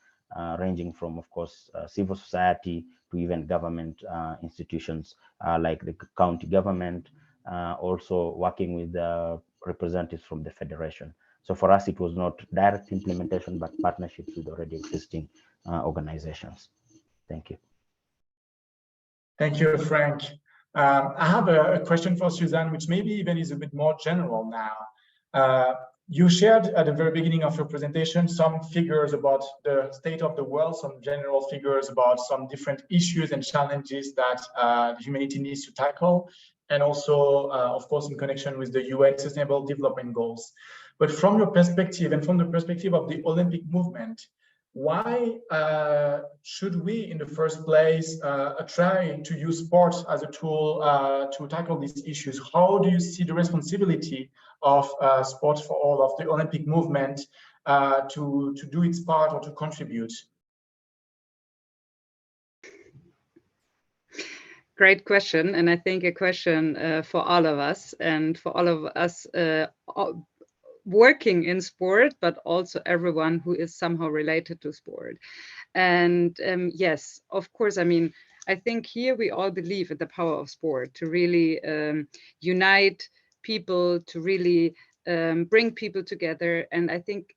ranging from, of course, civil society to even government institutions like the county government, also working with representatives from the federation. So for us, it was not direct implementation, but partnerships with already existing organizations. Thank you. Thank you, Frank. I have a question for Susanne, which maybe even is a bit more general now. You shared at the very beginning of your presentation some figures about the state of the world, some general figures about some different issues and challenges that humanity needs to tackle, and also, of course, in connection with the UN Sustainable Development Goals. But from your perspective and from the perspective of the Olympic movement, why should we, in the first place, try to use sports as a tool to tackle these issues? How do you see the responsibility of Sports for All, of the Olympic movement, to do its part or to contribute? Great question, and I think a question for all of us, and for all of us working in sport, but also everyone who is somehow related to sport. And yes, of course, I mean, I think here we all believe in the power of sport to really unite people, to really bring people together. And I think,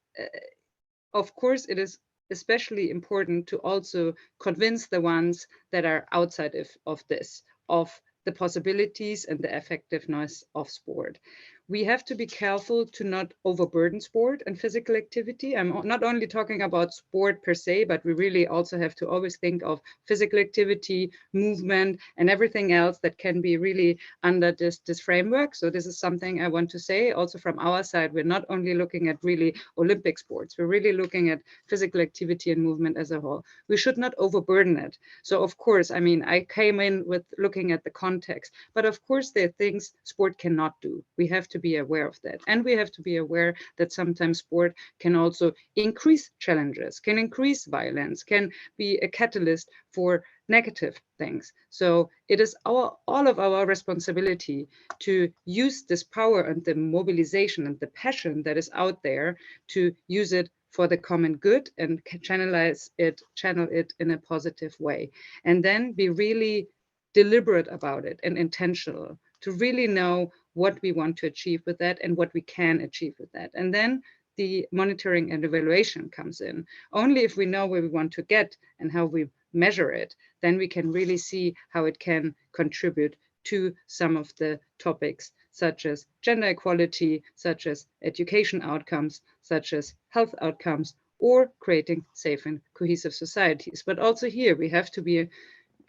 of course, it is especially important to also convince the ones that are outside of this, of the possibilities and the effectiveness of sport. We have to be careful to not overburden sport and physical activity. I'm not only talking about sport per se, but we really also have to always think of physical activity, movement, and everything else that can be really under this framework. So this is something I want to say also from our side. We're not only looking at really Olympic sports, we're really looking at physical activity and movement as a whole. We should not overburden it. So of course, I mean, I came in with looking at the context, but of course there are things sport cannot do. We have to be aware of that. And we have to be aware that sometimes sport can also increase challenges, can increase violence, can be a catalyst for negative things. So it is all of our responsibility to use this power and the mobilization and the passion that is out there to use it for the common good and channel it in a positive way. And then be really deliberate about it and intentional to really know what we want to achieve with that and what we can achieve with that. And then the monitoring and evaluation comes in. Only if we know where we want to get and how we measure it, then we can really see how it can contribute to some of the topics, such as gender equality, such as education outcomes, such as health outcomes, or creating safe and cohesive societies. But also here, we have to be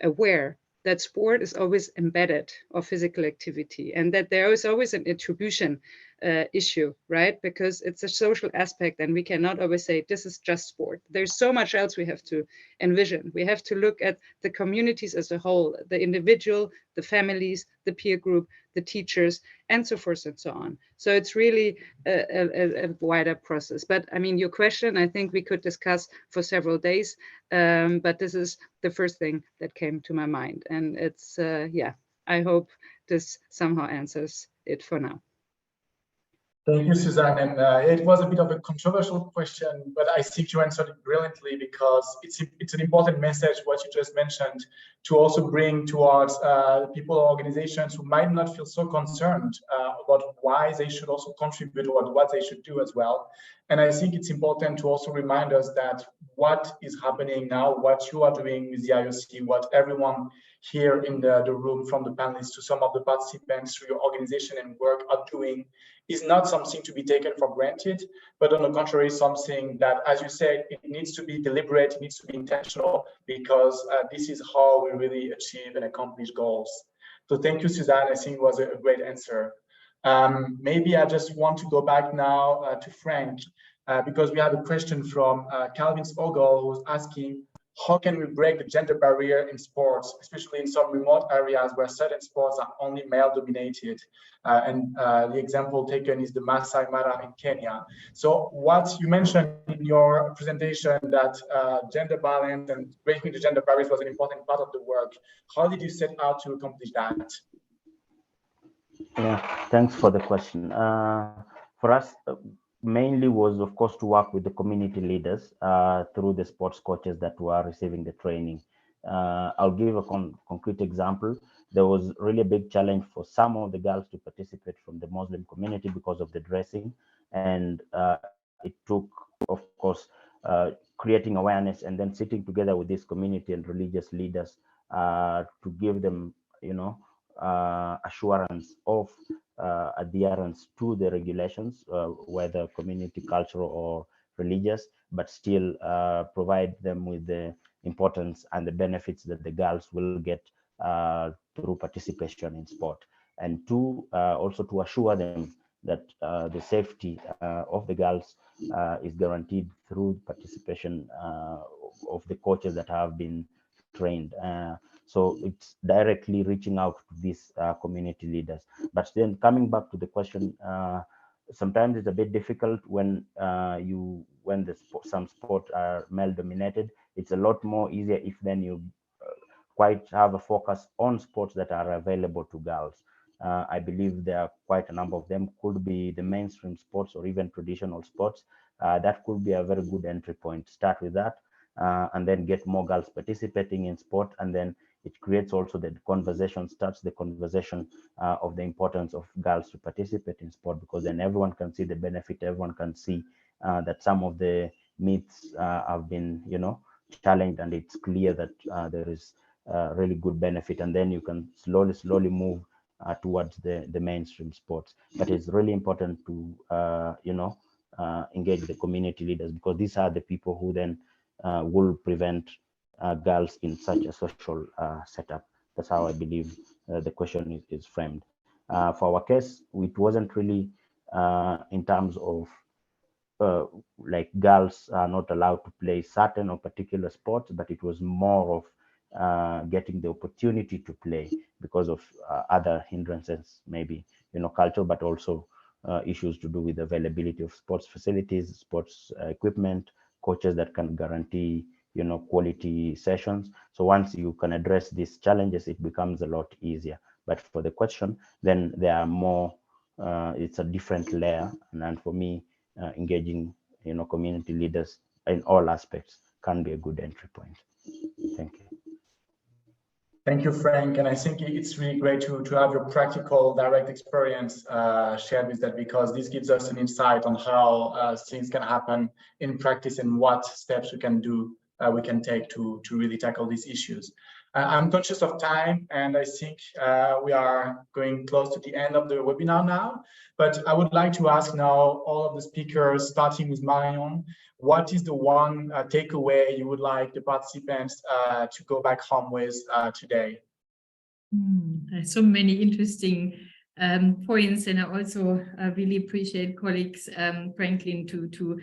aware that sport is always embedded of physical activity and that there is always an attribution issue, right? Because it's a social aspect and we cannot always say this is just sport. There's so much else we have to envision. We have to look at the communities as a whole, the individual, the families, the peer group, the teachers, and so forth and so on. So it's really a wider process. But I mean, your question, I think we could discuss for several days, but this is the first thing that came to my mind. And it's, yeah, I hope this somehow answers it for now. Thank you, Susanne. And it was a bit of a controversial question, but I think you answered it brilliantly because it's an important message, what you just mentioned, to also bring towards people or organizations who might not feel so concerned about why they should also contribute or what they should do as well. And I think it's important to also remind us that what is happening now, what you are doing with the IOC, what everyone here in the room, from the panelists to some of the participants through your organization and work are doing, is not something to be taken for granted, but on the contrary, something that, as you said, it needs to be deliberate, it needs to be intentional, because this is how we really achieve and accomplish goals. So thank you, Susanne. I think it was a great answer. Maybe I just want to go back now to Frank, because we have a question from Calvin Ogle, who's asking, how can we break the gender barrier in sports, especially in some remote areas where certain sports are only male dominated? And the example taken is the Masai Mara in Kenya. So what you mentioned in your presentation that gender balance and breaking the gender barriers was an important part of the work. How did you set out to accomplish that? Yeah, thanks for the question. For us, mainly was, of course, to work with the community leaders through the sports coaches that were receiving the training. I'll give a concrete example. there was really a big challenge for some of the girls to participate from the Muslim community because of the dressing. And it took, of course, creating awareness and then sitting together with this community and religious leaders to give them, assurance of adherence to the regulations, whether community, cultural, or religious, but still provide them with the importance and the benefits that the girls will get through participation in sport. And two, also to assure them that the safety of the girls is guaranteed through participation of the coaches that have been trained. So it's directly reaching out to these community leaders. But then coming back to the question, sometimes it's a bit difficult when some sports are male dominated. It's a lot more easier if then you quite have a focus on sports that are available to girls. I believe there are quite a number of them, could be the mainstream sports or even traditional sports. That could be a very good entry point. Start with that and then get more girls participating in sport, and then it creates also the conversation, starts the conversation of the importance of girls to participate in sport, because then everyone can see the benefit, everyone can see that some of the myths have been, challenged, and it's clear that there is really good benefit, and then you can slowly move towards the mainstream sports. But it's really important to engage the community leaders, because these are the people who then will prevent girls in such a social setup. That's how I believe the question is framed. For our case, it wasn't really in terms of like girls are not allowed to play certain or particular sports, but it was more of getting the opportunity to play because of other hindrances, maybe, culture, but also issues to do with availability of sports facilities, sports equipment, coaches that can guarantee, quality sessions. So once you can address these challenges, it becomes a lot easier. But for the question, then there are more, it's a different layer. And for me, engaging, community leaders in all aspects can be a good entry point. Thank you. Thank you, Frank. And I think it's really great to have your practical, direct experience shared with that, because this gives us an insight on how things can happen in practice and what steps we can do, we can take to really tackle these issues. I'm conscious of time, and I think we are going close to the end of the webinar now. But I would like to ask now all of the speakers, starting with Marion, what is the one takeaway you would like the participants to go back home with today? There's so many interesting points, and I also really appreciate colleagues Frankline to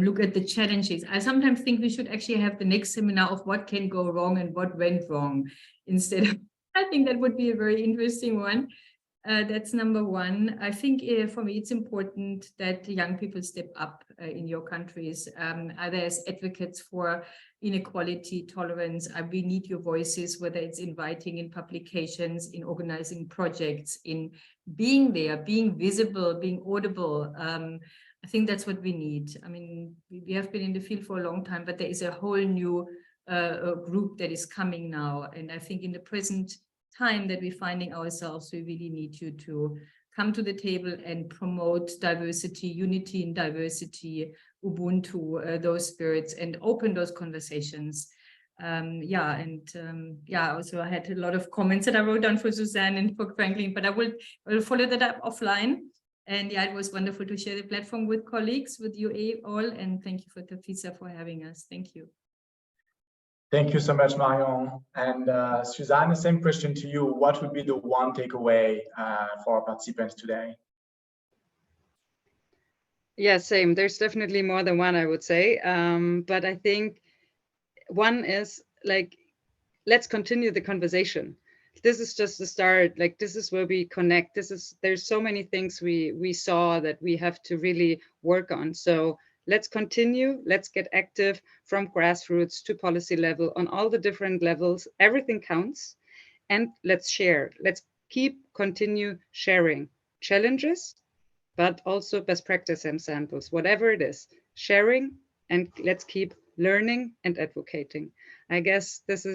look at the challenges. I sometimes think we should actually have the next seminar of what can go wrong and what went wrong instead of, I think that would be a very interesting one. That's number one. I think for me, it's important that young people step up in your countries, either as advocates for inequality, tolerance. We need your voices, whether it's inviting in publications, in organizing projects, in being there, being visible, being audible. I think that's what we need. I mean, we have been in the field for a long time, but there is a whole new group that is coming now. And I think in the present time that we're finding ourselves, we really need you to come to the table and promote diversity, unity in diversity, Ubuntu, those spirits, and open those conversations. Also I had a lot of comments that I wrote down for Susanne and for Frankline, but I will follow that up offline. And yeah, it was wonderful to share the platform with colleagues, with you all, and thank you for TAFISA for having us. Thank you. Thank you so much, Marion. And Susanne, the same question to you. What would be the one takeaway for our participants today? Yeah, same. There's definitely more than one, I would say. But I think one is like, let's continue the conversation. This is just the start. Like, this is where we connect. There's so many things we saw that we have to really work on. So let's continue, let's get active from grassroots to policy level on all the different levels. Everything counts, and let's share. Let's continue sharing challenges, but also best practice and samples, whatever it is, sharing, and let's keep learning and advocating. I guess this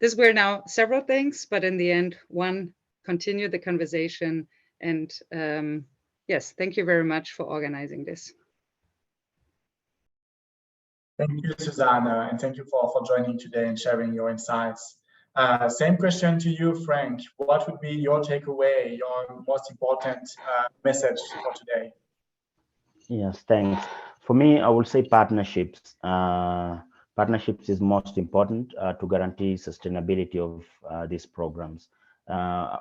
This were now several things, but in the end, one, continue the conversation. And yes, thank you very much for organizing this. Thank you, Susanne, and thank you for joining today and sharing your insights. Same question to you, Frank. What would be your takeaway, your most important message for today? Yes, thanks. For me, I would say partnerships. Partnerships is most important to guarantee sustainability of these programs.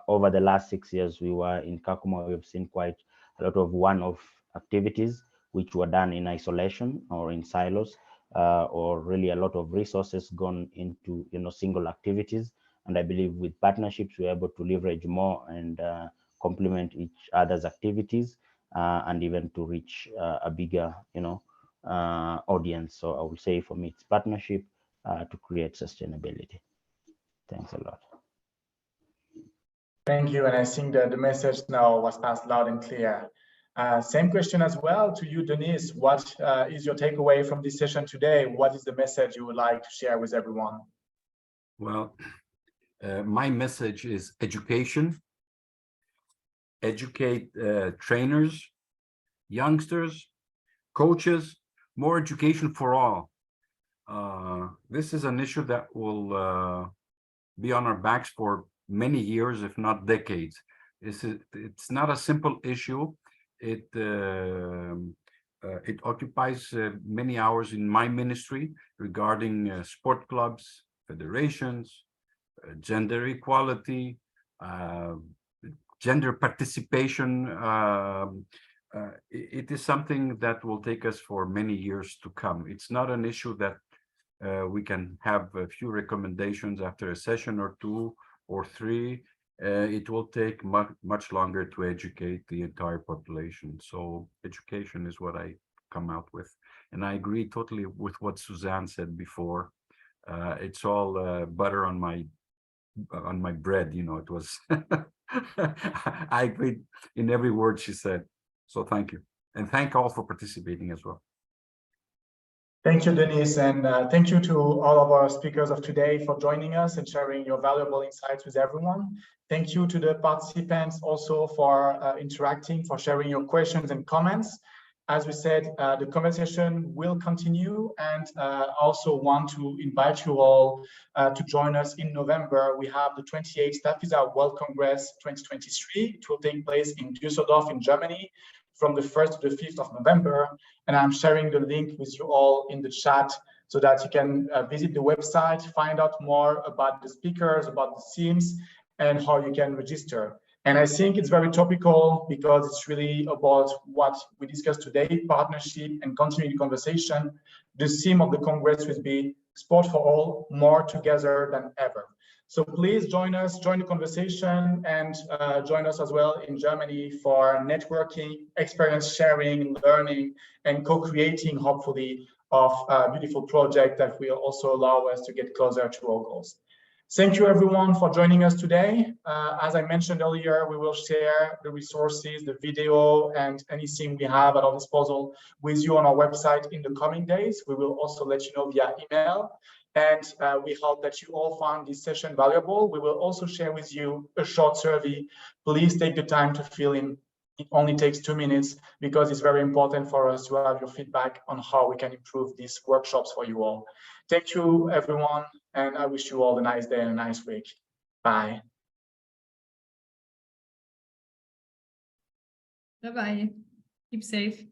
Over the last 6 years, we were in Kakuma. We've seen quite a lot of one-off activities which were done in isolation or in silos, or really a lot of resources gone into single activities. And I believe with partnerships, we're able to leverage more and complement each other's activities, and even to reach a bigger audience. So I would say for me, it's partnership to create sustainability. Thanks a lot. Thank you, and I think that the message now was passed loud and clear. Same question as well to you, Denis. What is your takeaway from this session today? What is the message you would like to share with everyone? Well, my message is education. Educate trainers, youngsters, coaches, more education for all. This is an issue that will be on our backs for many years, if not decades. It's not a simple issue. It occupies many hours in my ministry regarding sport clubs, federations, gender equality, gender participation. It is something that will take us for many years to come. It's not an issue that we can have a few recommendations after a session or two or three. It will take much longer to educate the entire population. So education is what I come out with. And I agree totally with what Susanne said before. It's all butter on my bread, it was. I agreed in every word she said. So thank you. And thank all for participating as well. Thank you, Denis, and thank you to all of our speakers of today for joining us and sharing your valuable insights with everyone. Thank you to the participants also for interacting, for sharing your questions and comments. As we said, the conversation will continue, and also want to invite you all to join us in November. We have the 28th TAFISA World Congress 2023. It will take place in Düsseldorf in Germany from the 1st to the 5th of November. And I'm sharing the link with you all in the chat so that you can visit the website, find out more about the speakers, about the themes, and how you can register. And I think it's very topical because it's really about what we discussed today, partnership and continuing the conversation. The theme of the Congress will be sport for all, more together than ever. So please join us, join the conversation, and join us as well in Germany for networking, experience sharing, learning, and co-creating, hopefully, of a beautiful project that will also allow us to get closer to our goals. Thank you, everyone, for joining us today. As I mentioned earlier, we will share the resources, the video, and anything we have at our disposal with you on our website in the coming days. We will also let you know via email. And we hope that you all found this session valuable. We will also share with you a short survey. Please take the time to fill in. It only takes 2 minutes because it's very important for us to have your feedback on how we can improve these workshops for you all. Thank you, everyone, and I wish you all a nice day and a nice week. Bye. Bye-bye. Keep safe.